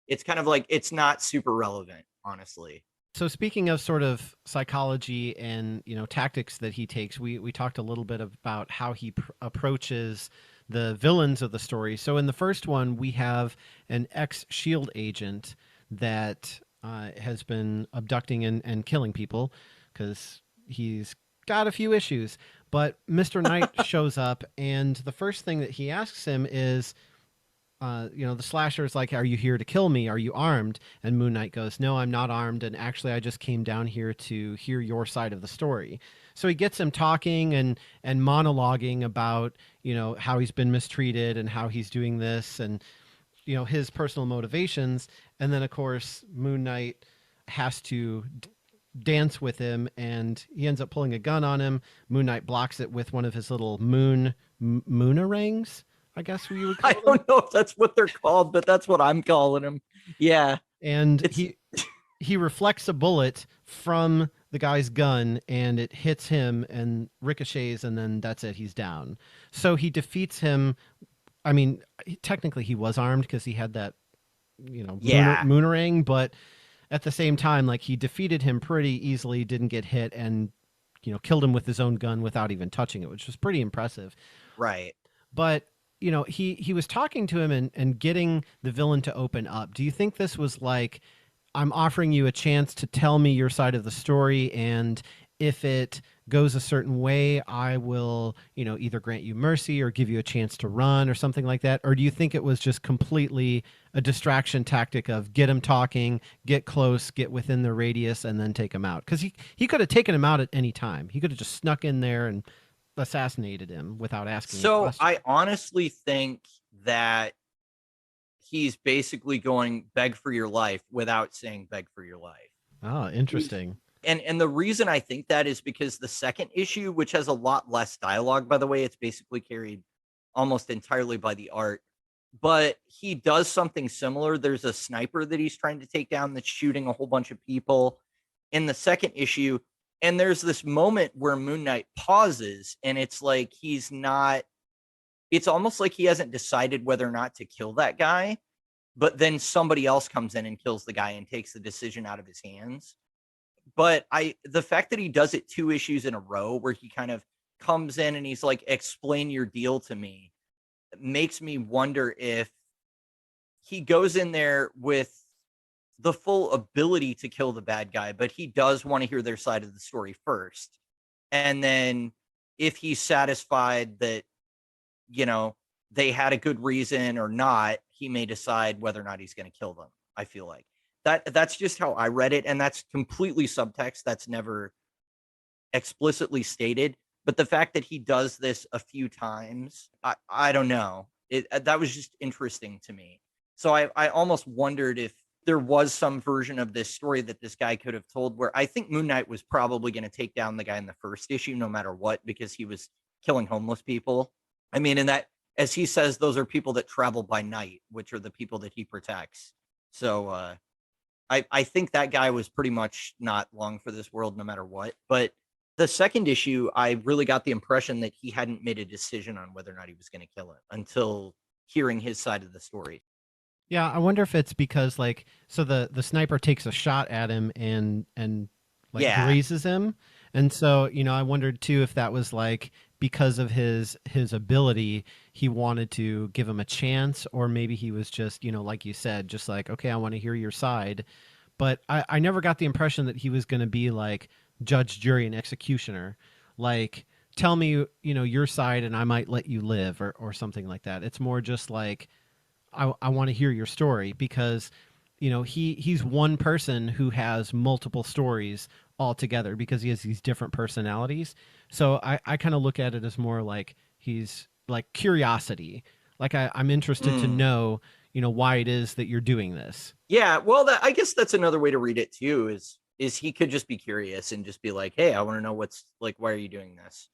It's kind of like, it's not super relevant, honestly. So speaking of sort of psychology and, you know, tactics that he takes, we talked a little bit about how he approaches the villains of the story. So in the first one, we have an ex-SHIELD agent that has been abducting and killing people because he's got a few issues. But Mr. Knight shows up, and the first thing that he asks him is, you know, the slasher is like, "Are you here to kill me? Are you armed?" And Moon Knight goes, "No, I'm not armed. And actually, I just came down here to hear your side of the story." So he gets him talking and monologuing about, you know, how he's been mistreated and how he's doing this and, you know, his personal motivations. And then, of course, Moon Knight has to dance with him, and he ends up pulling a gun on him. Moon Knight blocks it with one of his little moonarangs, I guess we would call them. I don't know if that's what they're called, but that's what I'm calling them. Yeah. And he reflects a bullet from the guy's gun, and it hits him and ricochets, and then that's it. He's down. So he defeats him. I mean, technically he was armed because he had that, you know, moonerang, but at the same time, like, he defeated him pretty easily, didn't get hit, and, you know, killed him with his own gun without even touching it, which was pretty impressive. Right. But, you know, he was talking to him and getting the villain to open up. Do you think this was like, I'm offering you a chance to tell me your side of the story, and if it goes a certain way, I will, you know, either grant you mercy or give you a chance to run or something like that? Or do you think it was just completely a distraction tactic of get him talking, get close, get within the radius, and then take him out? Because he could have taken him out at any time. He could have just snuck in there and assassinated him without asking. So I honestly think that he's basically going beg for your life without saying beg for your life. Oh, interesting. And the reason I think that is because the second issue, which has a lot less dialogue, by the way, it's basically carried almost entirely by the art, but he does something similar. There's a sniper that he's trying to take down that's shooting a whole bunch of people in the second issue. And there's this moment where Moon Knight pauses, and it's like he's not, it's almost like he hasn't decided whether or not to kill that guy, but then somebody else comes in and kills the guy and takes the decision out of his hands. But the fact that he does it 2 issues in a row where he kind of comes in and he's like, explain your deal to me, makes me wonder if he goes in there with the full ability to kill the bad guy, but he does want to hear their side of the story first. And then if he's satisfied that, you know, they had a good reason or not, he may decide whether or not he's going to kill them. I feel like that's just how I read it. And that's completely subtext. That's never explicitly stated. But the fact that he does this a few times, I don't know. That was just interesting to me. So I almost wondered if there was some version of this story that this guy could have told, where I think Moon Knight was probably going to take down the guy in the first issue no matter what, because he was killing homeless people. I mean, and that, as he says, those are people that travel by night, which are the people that he protects. So I think that guy was pretty much not long for this world no matter what. But the second issue, I really got the impression that he hadn't made a decision on whether or not he was going to kill it until hearing his side of the story. Yeah, I wonder if it's because like, so the sniper takes a shot at him and like grazes him, and so I wondered too if that was like because of his ability, he wanted to give him a chance, or maybe he was just like you said, just like, okay, I want to hear your side, but I never got the impression that he was going to be like judge, jury, and executioner, like tell me your side and I might let you live or something like that. It's more just like, I want to hear your story, because he's one person who has multiple stories all together because he has these different personalities. So I kind of look at it as more like he's like curiosity, like I'm interested to know why it is that you're doing this. Yeah, well, I guess that's another way to read it too, is he could just be curious and just be like, hey, I want to know what's like, why are you doing this?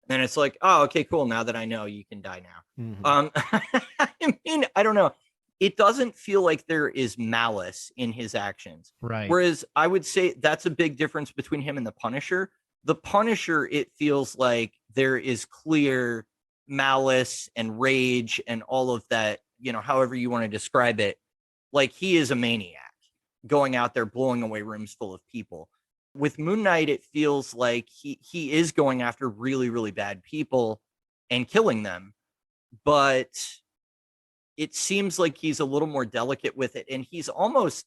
And it's like, oh, okay, cool. Now that I know, you can die now. I mean, I don't know. It doesn't feel like there is malice in his actions. Right. Whereas I would say that's a big difference between him and the Punisher. The Punisher, it feels like there is clear malice and rage and all of that, however you want to describe it. Like, he is a maniac going out there blowing away rooms full of people. With Moon Knight, it feels like he is going after really, really bad people and killing them, but it seems like he's a little more delicate with it, and he's almost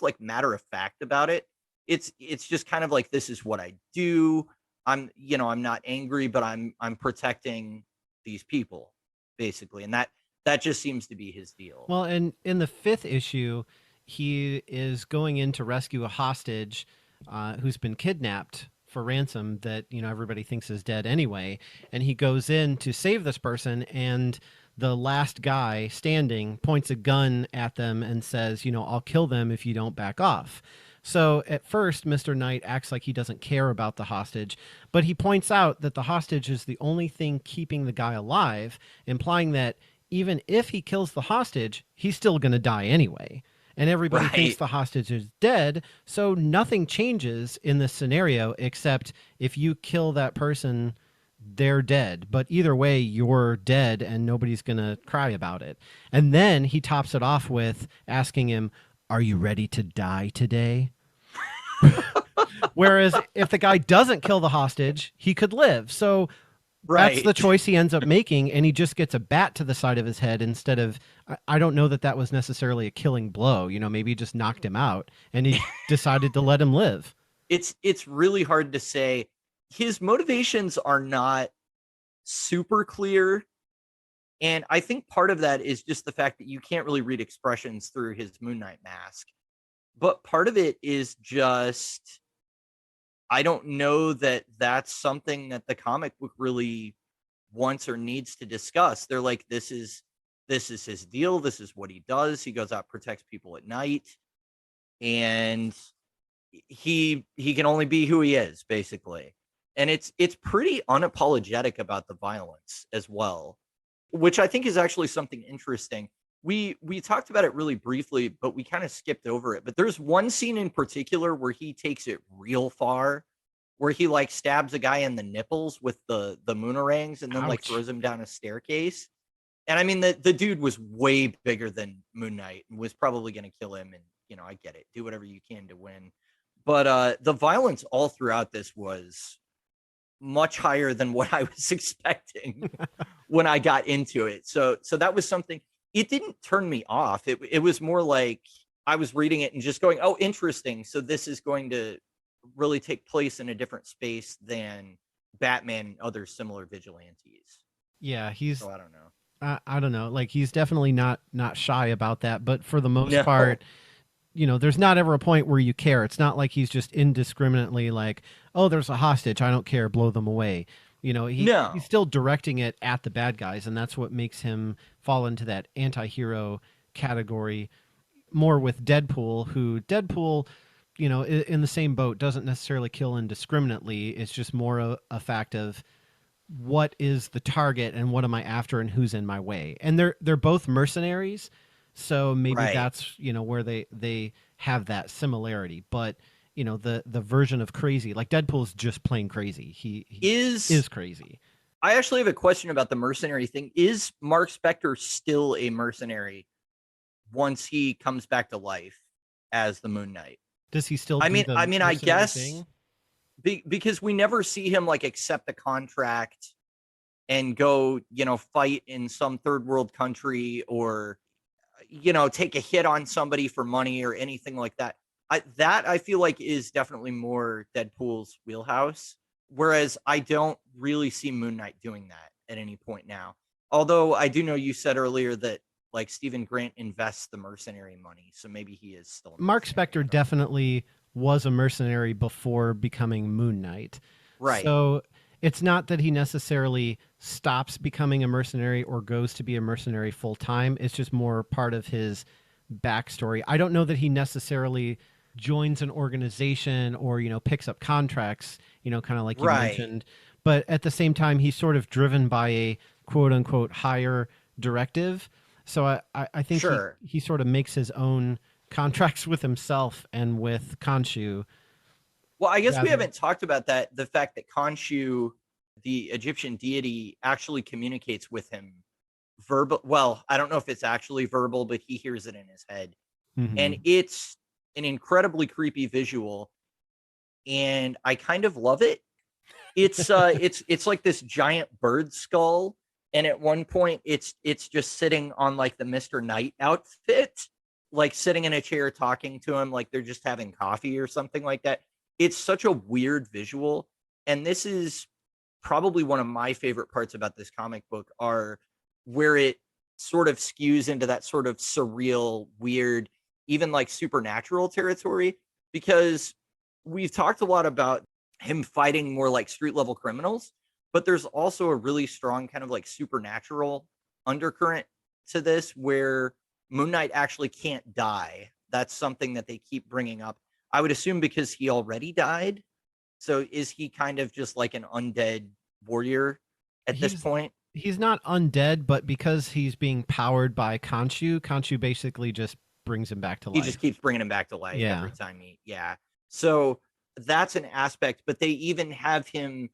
like matter of fact about it. It's just kind of like, this is what I do. I'm not angry, but I'm protecting these people, basically, and that just seems to be his deal. Well, and in the 5th issue, he is going in to rescue a hostage who's been kidnapped for ransom that everybody thinks is dead anyway, and he goes in to save this person, and the last guy standing points a gun at them and says, I'll kill them if you don't back off. So at first, Mr. Knight acts like he doesn't care about the hostage, but he points out that the hostage is the only thing keeping the guy alive, implying that even if he kills the hostage, he's still going to die anyway. And everybody thinks the hostage is dead, so nothing changes in this scenario except if you kill that person, they're dead. But either way, you're dead and nobody's going to cry about it. And then he tops it off with asking him, are you ready to die today? Whereas if the guy doesn't kill the hostage, he could live. So that's the choice he ends up making, and he just gets a bat to the side of his head instead of, I don't know that was necessarily a killing blow. Maybe he just knocked him out, and he decided to let him live. It's really hard to say. His motivations are not super clear, and I think part of that is just the fact that you can't really read expressions through his Moon Knight mask. But part of it is just, I don't know that that's something that the comic book really wants or needs to discuss. They're like, this is his deal. This is what he does. He goes out, protects people at night, and he can only be who he is, basically. And it's pretty unapologetic about the violence as well, which I think is actually something interesting. We talked about it really briefly, but we kind of skipped over it. But there's one scene in particular where he takes it real far, where he like stabs a guy in the nipples with the moonarangs and then like throws him down a staircase. And I mean, the dude was way bigger than Moon Knight and was probably going to kill him. And, I get it. Do whatever you can to win. But the violence all throughout this was much higher than what I was expecting when I got into it. So that was something. It didn't turn me off. It was more like I was reading it and just going, oh, interesting. So this is going to really take place in a different space than Batman and other similar vigilantes. Yeah, So I don't know. I don't know. Like he's definitely not shy about that, but for the most No. part, there's not ever a point where you care. It's not like he's just indiscriminately like, oh, there's a hostage, I don't care, blow them away. No. He's still directing it at the bad guys, and that's what makes him fall into that anti-hero category more with Deadpool, who in the same boat, doesn't necessarily kill indiscriminately. It's just more a fact of what is the target and what am I after and who's in my way. And they're both mercenaries, so maybe Right. that's where they have that similarity. But the version of crazy, like Deadpool's just plain crazy. He is crazy. I actually have a question about the mercenary thing. Is Marc Spector still a mercenary once he comes back to life as the Moon Knight? Does he still? I mercenary guess thing? Because we never see him like accept a contract and go, fight in some third world country or, take a hit on somebody for money or anything like that. I feel like is definitely more Deadpool's wheelhouse. Whereas I don't really see Moon Knight doing that at any point now. Although I do know you said earlier that like Stephen Grant invests the mercenary money, so maybe he is still. Marc Spector definitely was a mercenary before becoming Moon Knight. Right. So it's not that he necessarily stops becoming a mercenary or goes to be a mercenary full time. It's just more part of his backstory. I don't know that he necessarily joins an organization or, picks up contracts, kind of like you mentioned. But at the same time, he's sort of driven by a quote unquote higher directive. So I think Sure. he sort of makes his own contracts with himself and with Khonshu. Well, I guess we haven't talked about that. The fact that Khonshu, the Egyptian deity, actually communicates with him verbal. Well, I don't know if it's actually verbal, but he hears it in his head. Mhm. And it's an incredibly creepy visual. And I kind of love it. It's it's like this giant bird skull. And at one point it's just sitting on like the Mr. Knight outfit, like sitting in a chair talking to him like they're just having coffee or something like that. It's such a weird visual. And this is probably one of my favorite parts about this comic book are where it sort of skews into that sort of surreal, weird, even like supernatural territory, because we've talked a lot about him fighting more like street level criminals, but there's also a really strong kind of like supernatural undercurrent to this where Moon Knight actually can't die. That's something that they keep bringing up. I would assume because he already died. So is he kind of just like an undead warrior at this point? He's not undead, but because he's being powered by Khonshu basically just brings him back to life. He just keeps bringing him back to life every time So that's an aspect, but they even have him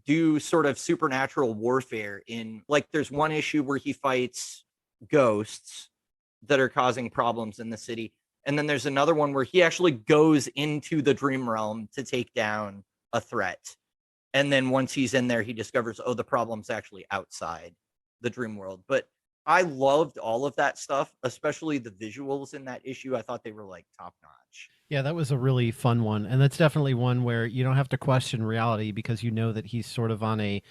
do sort of supernatural warfare in like there's one issue where he fights ghosts that are causing problems in the city. And then there's another one where he actually goes into the dream realm to take down a threat. And then once he's in there, he discovers, oh, the problem's actually outside the dream world. But I loved all of that stuff, especially the visuals in that issue. I thought they were like top notch. Yeah, that was a really fun one. And that's definitely one where you don't have to question reality because you know that he's sort of on a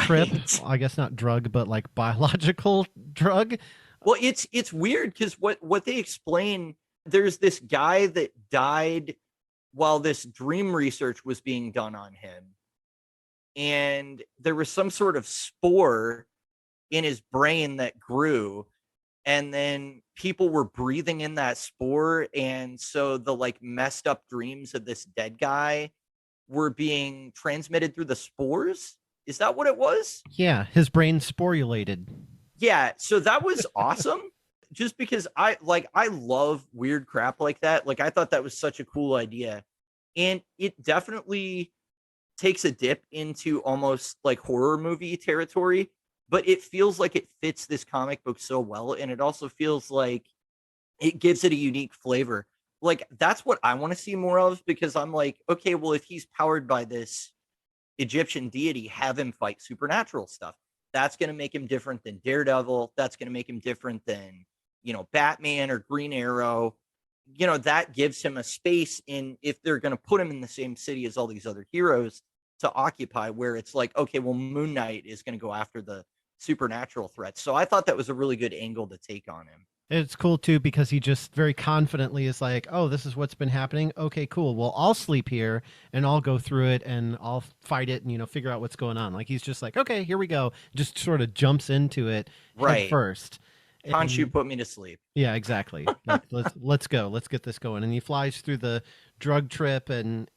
trip. I guess not drug, but like biological drug. Well, it's weird because what they explain, there's this guy that died while this dream research was being done on him. And there was some sort of spore in his brain that grew. And then people were breathing in that spore. And so the like messed up dreams of this dead guy were being transmitted through the spores. Is that what it was? Yeah, his brain sporulated. Yeah, so that was awesome. Just because I love weird crap like that. Like I thought that was such a cool idea. And it definitely takes a dip into almost like horror movie territory, but it feels like it fits this comic book so well. And it also feels like it gives it a unique flavor. Like that's what I want to see more of, because I'm like, okay, well, if he's powered by this Egyptian deity, have him fight supernatural stuff. That's going to make him different than Daredevil. That's going to make him different than, Batman or Green Arrow. That gives him a space in, if they're going to put him in the same city as all these other heroes, to occupy, where it's like, okay, well, Moon Knight is going to go after the supernatural threats. So I thought that was a really good angle to take on him. It's cool too because he just very confidently is like, "Oh, this is what's been happening. Okay, cool. Well, I'll sleep here and I'll go through it and I'll fight it and figure out what's going on." Like he's just like, "Okay, here we go." Just sort of jumps into it head Right. first. Can't you And- put me to sleep? Yeah, exactly. Like, let's go. Let's get this going. And he flies through the drug trip and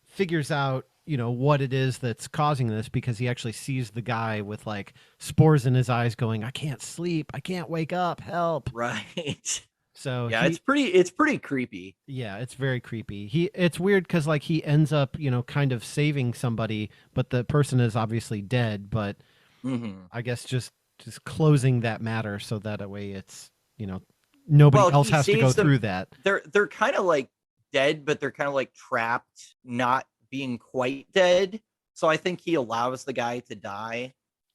figures out, what it is that's causing this because he actually sees the guy with like spores in his eyes going, "I can't sleep. I can't wake up. Help." Right. So Yeah, it's pretty creepy. yeah, it's very creepy. It's weird because like he ends up, kind of saving somebody, but the person is obviously dead. But Hmm. I guess just closing that matter so that a way it's, nobody Well, else he has to go saves them- through that. They're kind of like dead, but they're kind of like trapped, not being quite dead. So I think he allows the guy to die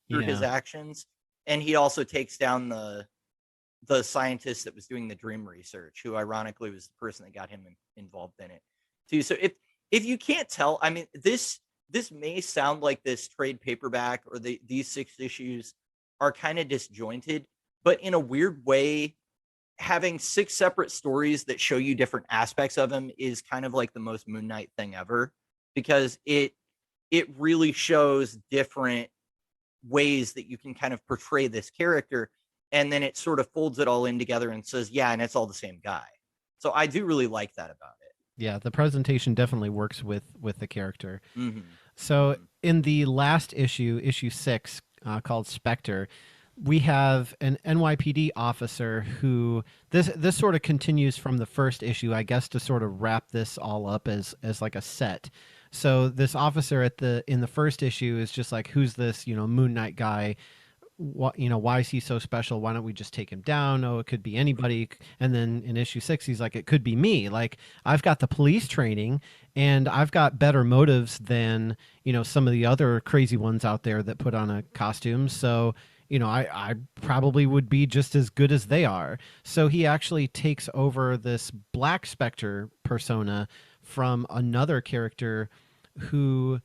through his Yeah. actions, and he also takes down the scientist that was doing the dream research, who ironically was the person that got him involved in it too. So if you can't tell, I mean, this may sound like this trade paperback or these 6 issues are kind of disjointed, but in a weird way, having 6 separate stories that show you different aspects of him is kind of like the most Moon Knight thing ever, because it really shows different ways that you can kind of portray this character, and then it sort of folds it all in together and says, yeah, and it's all the same guy. So I do really like that about it. Yeah, the presentation definitely works with the character. Mm-hmm. So in the last issue, issue 6, called Spector, we have an NYPD officer who this sort of continues from the first issue, I guess, to sort of wrap this all up as like a set. So this officer in the first issue is just like, who's this, Moon Knight guy? What, why is he so special? Why don't we just take him down? Oh, it could be anybody. And then in issue 6, he's like, it could be me. Like, I've got the police training and I've got better motives than, some of the other crazy ones out there that put on a costume. So, I probably would be just as good as they are. So he actually takes over this Black Spector persona from another character who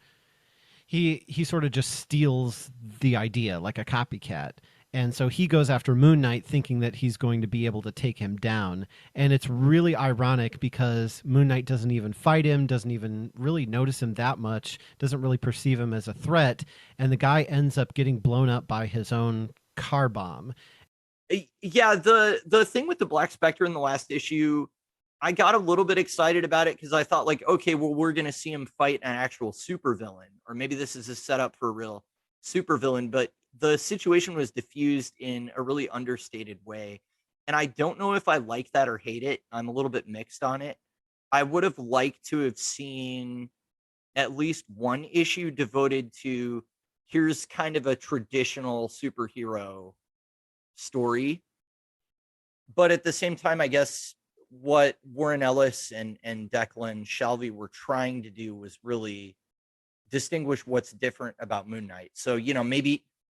he sort of just steals the idea like a copycat. And so he goes after Moon Knight thinking that he's going to be able to take him down. And it's really ironic because Moon Knight doesn't even fight him, doesn't even really notice him that much, doesn't really perceive him as a threat. And the guy ends up getting blown up by his own car bomb. Yeah, the thing with the Black Spectre in the last issue, I got a little bit excited about it because I thought like, okay, well, we're going to see him fight an actual supervillain, or maybe this is a setup for a real supervillain, but the situation was diffused in a really understated way. And I don't know if I like that or hate it. I'm a little bit mixed on it. I would have liked to have seen at least one issue devoted to here's kind of a traditional superhero story. But at the same time, I guess what Warren Ellis and Declan Shalvey were trying to do was really distinguish what's different about Moon Knight. So,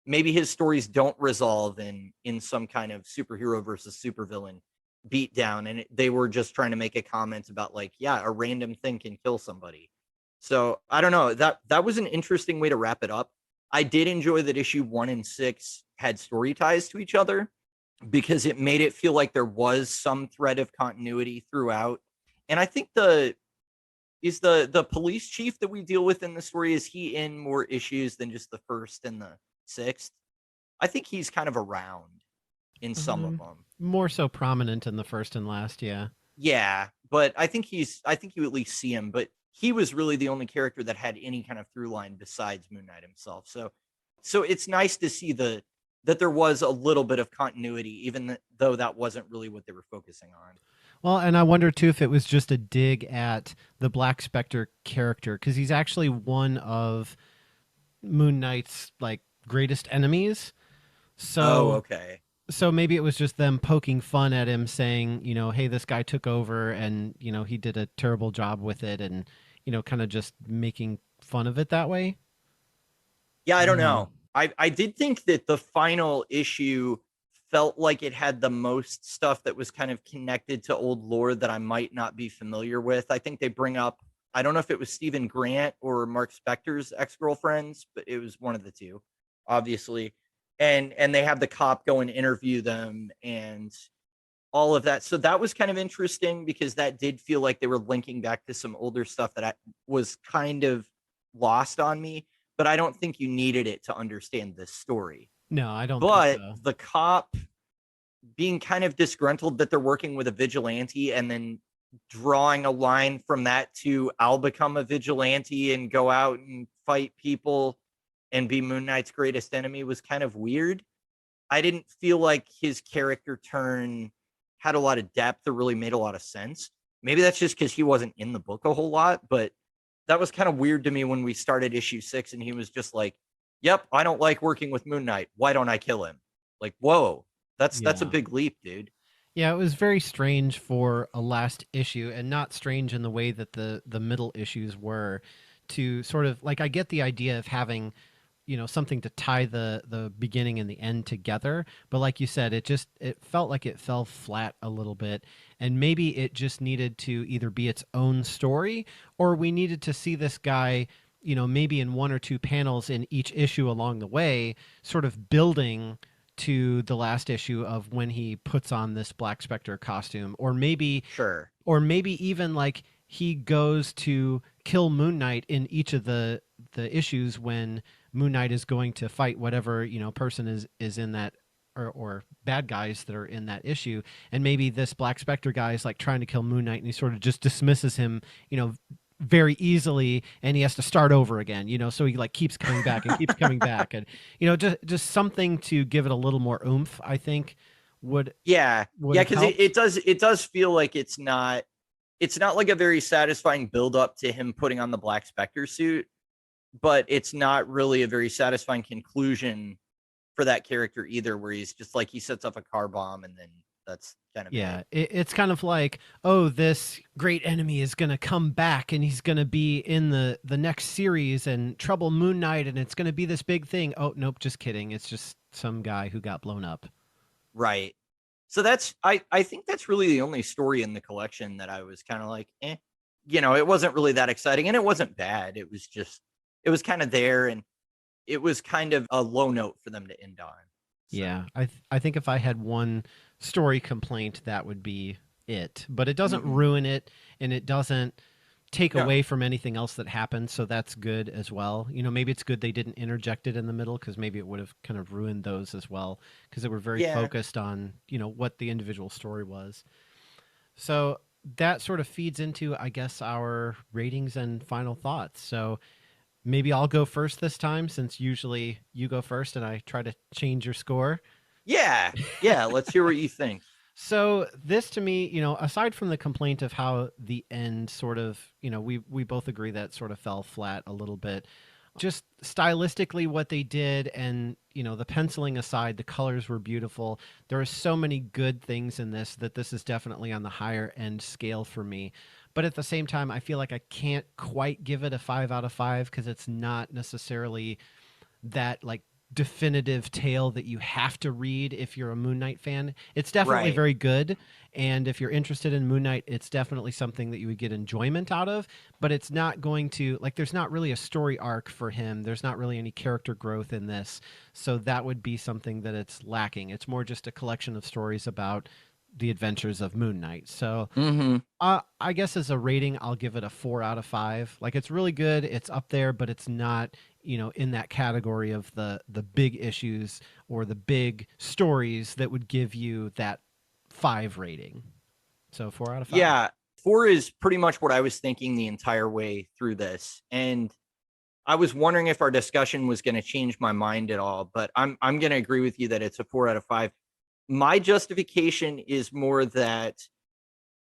maybe his stories don't resolve in some kind of superhero versus supervillain beatdown, and they were just trying to make a comment about like, yeah, a random thing can kill somebody. So I don't know, that was an interesting way to wrap it up. I did enjoy that issue 1 and 6 had story ties to each other, because it made it feel like there was some thread of continuity throughout. And I think the police chief that we deal with in the story, is he in more issues than just the first and the 6th? I think he's kind of around in some of them. More so prominent in the first and last, yeah. Yeah, but I think you at least see him, but he was really the only character that had any kind of through line besides Moon Knight himself. So it's nice to see that there was a little bit of continuity, even though that wasn't really what they were focusing on. Well, and I wonder too if it was just a dig at the Black Spectre character, because he's actually one of Moon Knight's like greatest enemies. So, okay. So maybe it was just them poking fun at him, saying, hey, this guy took over, and he did a terrible job with it, and kind of just making fun of it that way. Yeah, I don't know. I did think that the final issue felt like it had the most stuff that was kind of connected to old lore that I might not be familiar with. I think they bring up, I don't know if it was Stephen Grant or Marc Spector's ex-girlfriends, but it was one of the two, obviously. and they have the cop go and interview them and all of that. So that was kind of interesting because that did feel like they were linking back to some older stuff that was kind of lost on me, but I don't think you needed it to understand this story. No, I don't But think so. the cop being kind of disgruntled that they're working with a vigilante and then drawing a line from that to I'll become a vigilante and go out and fight people and be Moon Knight's greatest enemy was kind of weird. I didn't feel like his character turn had a lot of depth or really made a lot of sense. Maybe that's just because he wasn't in the book a whole lot, but that was kind of weird to me when we started issue 6 and he was just like, yep, I don't like working with Moon Knight. Why don't I kill him? Like, whoa, that's a Yeah. big leap, dude. Yeah, it was very strange for a last issue, and not strange in the way that the middle issues were, to sort of like, I get the idea of having, something to tie the beginning and the end together, but like you said, it felt like it fell flat a little bit, and maybe it just needed to either be its own story, or we needed to see this guy, maybe in one or two panels in each issue along the way, sort of building to the last issue of when he puts on this Black Spectre costume, or maybe Sure. even like he goes to kill Moon Knight in each of the issues when Moon Knight is going to fight whatever person is in that, or bad guys that are in that issue, and maybe this Black Spectre guy is like trying to kill Moon Knight and he sort of just dismisses him very easily, and he has to start over again, so he like keeps coming back and keeps coming back, and just something to give it a little more oomph, I think would Yeah, have because helped. it does feel like it's not like a very satisfying build up to him putting on the Black Spectre suit, but it's not really a very satisfying conclusion for that character either, where he's just like he sets up a car bomb and then that's kind of Yeah, it. it's kind of like, oh, this great enemy is going to come back and he's going to be in the next series and trouble Moon Knight, and it's going to be this big thing. Oh, nope, just kidding. It's just some guy who got blown up. Right. So that's I think that's really the only story in the collection that I was kind of like, it wasn't really that exciting and it wasn't bad. It was kind of there, and it was kind of a low note for them to end on. So. Yeah, I think if I had one story complaint, that would be it. But it doesn't ruin it, and it doesn't take away from anything else that happened, so that's good as well. Maybe it's good they didn't interject it in the middle, because maybe it would have kind of ruined those as well, because they were very focused on what the individual story was. So that sort of feeds into, I guess, our ratings and final thoughts. So maybe I'll go first this time, since usually you go first and I try to change your score. Yeah, let's hear what you think. So this, to me, aside from the complaint of how the end sort of, we both agree that sort of fell flat a little bit. Just stylistically what they did, and, the penciling aside, the colors were beautiful. There are so many good things in this that this is definitely on the higher end scale for me. But at the same time, I feel like I can't quite give it a 5 out of 5, because it's not necessarily that like definitive tale that you have to read if you're a Moon Knight fan. It's definitely very good, and if you're interested in Moon Knight, it's definitely something that you would get enjoyment out of, but it's not going to, like, there's not really a story arc for him. There's not really any character growth in this, so that would be something that it's lacking. It's more just a collection of stories about the adventures of Moon Knight. So I guess as a rating, I'll give it a 4 out of 5. Like, it's really good. It's up there, but it's not, in that category of the big issues or the big stories that would give you that 5 rating. So 4 out of 5. Yeah, 4 is pretty much what I was thinking the entire way through this. And I was wondering if our discussion was going to change my mind at all, but I'm going to agree with you that it's a 4 out of 5. My justification is more that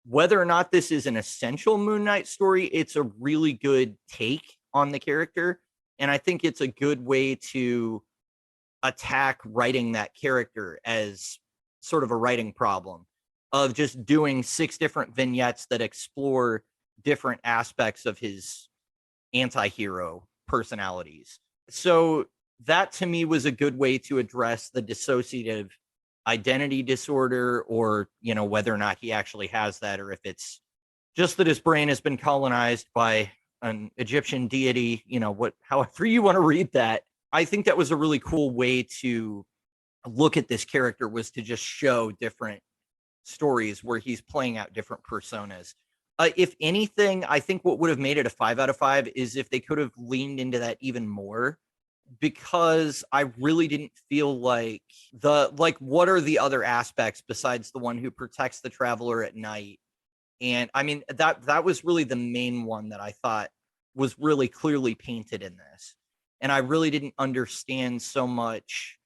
whether or not this is an essential Moon Knight story, it's a really good take on the character. And I think it's a good way to attack writing that character as sort of a writing problem of just doing 6 different vignettes that explore different aspects of his anti-hero personalities. So that to me was a good way to address the dissociative identity disorder, or whether or not he actually has that, or if it's just that his brain has been colonized by an Egyptian deity, however you want to read that. I think that was a really cool way to look at this character was to just show different stories where he's playing out different personas. If anything, I think what would have made it a 5 out of 5 is if they could have leaned into that even more, because I really didn't feel like what are the other aspects besides the one who protects the traveler at night. And I mean, that was really the main one that I thought was really clearly painted in this. And I really didn't understand so much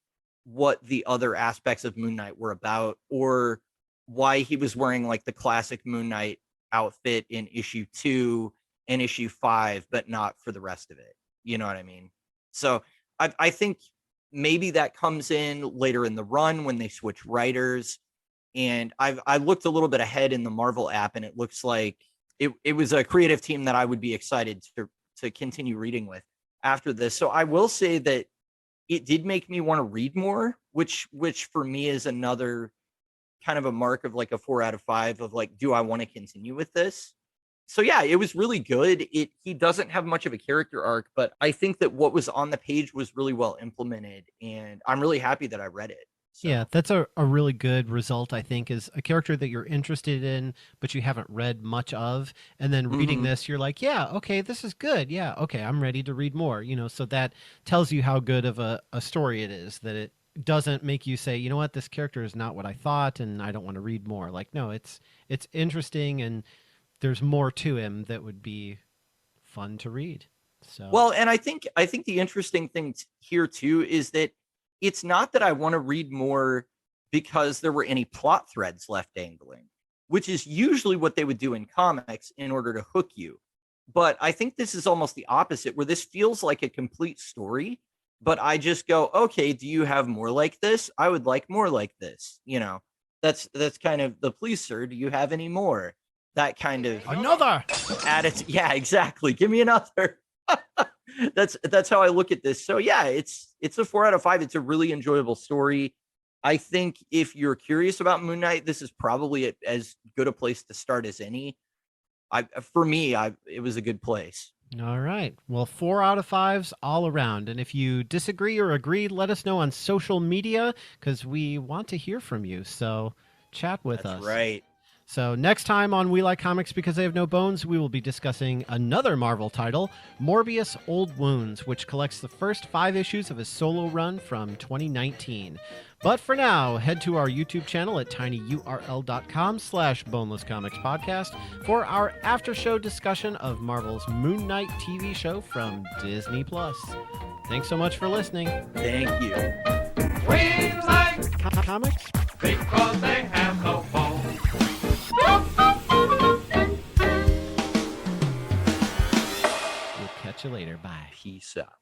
what the other aspects of Moon Knight were about, or why he was wearing like the classic Moon Knight outfit in issue 2 and issue 5, but not for the rest of it. You know what I mean? So I think maybe that comes in later in the run when they switch writers. And I looked a little bit ahead in the Marvel app, and it looks like it was a creative team that I would be excited to continue reading with after this. So I will say that it did make me want to read more, which for me is another kind of a mark of like a 4 out of 5 of like, do I want to continue with this? So yeah, it was really good. He doesn't have much of a character arc, but I think that what was on the page was really well implemented, and I'm really happy that I read it. So. Yeah, that's a really good result, I think, is a character that you're interested in, but you haven't read much of. And then reading this, you're like, yeah, okay, this is good. Yeah, okay, I'm ready to read more. So that tells you how good of a story it is, that it doesn't make you say, you know what, this character is not what I thought and I don't want to read more. Like, no, it's interesting, and there's more to him that would be fun to read. So well, and I think the interesting thing here too is that it's not that I want to read more because there were any plot threads left dangling, which is usually what they would do in comics in order to hook you. But I think this is almost the opposite, where this feels like a complete story, but I just go, okay, do you have more like this? I would like more like this. That's kind of the please, sir. Do you have any more? That kind of another attitude. Yeah, exactly. Give me another. That's how I look at this. So yeah, it's a 4 out of 5. It's a really enjoyable story. I think if you're curious about Moon Knight, this is probably as good a place to start as any. For me, it was a good place. All right. Well, 4 out of 5s all around. And if you disagree or agree, let us know on social media, because we want to hear from you. So chat with us. That's right. So next time on We Like Comics Because They Have No Bones, we will be discussing another Marvel title, Morbius Old Wounds, which collects the first 5 issues of his solo run from 2019. But for now, head to our YouTube channel at tinyurl.com/bonelesscomicspodcast for our after-show discussion of Marvel's Moon Knight TV show from Disney+. Thanks so much for listening. Thank you. We like Comics? because they have no bones. We'll catch you later. Bye. Peace out.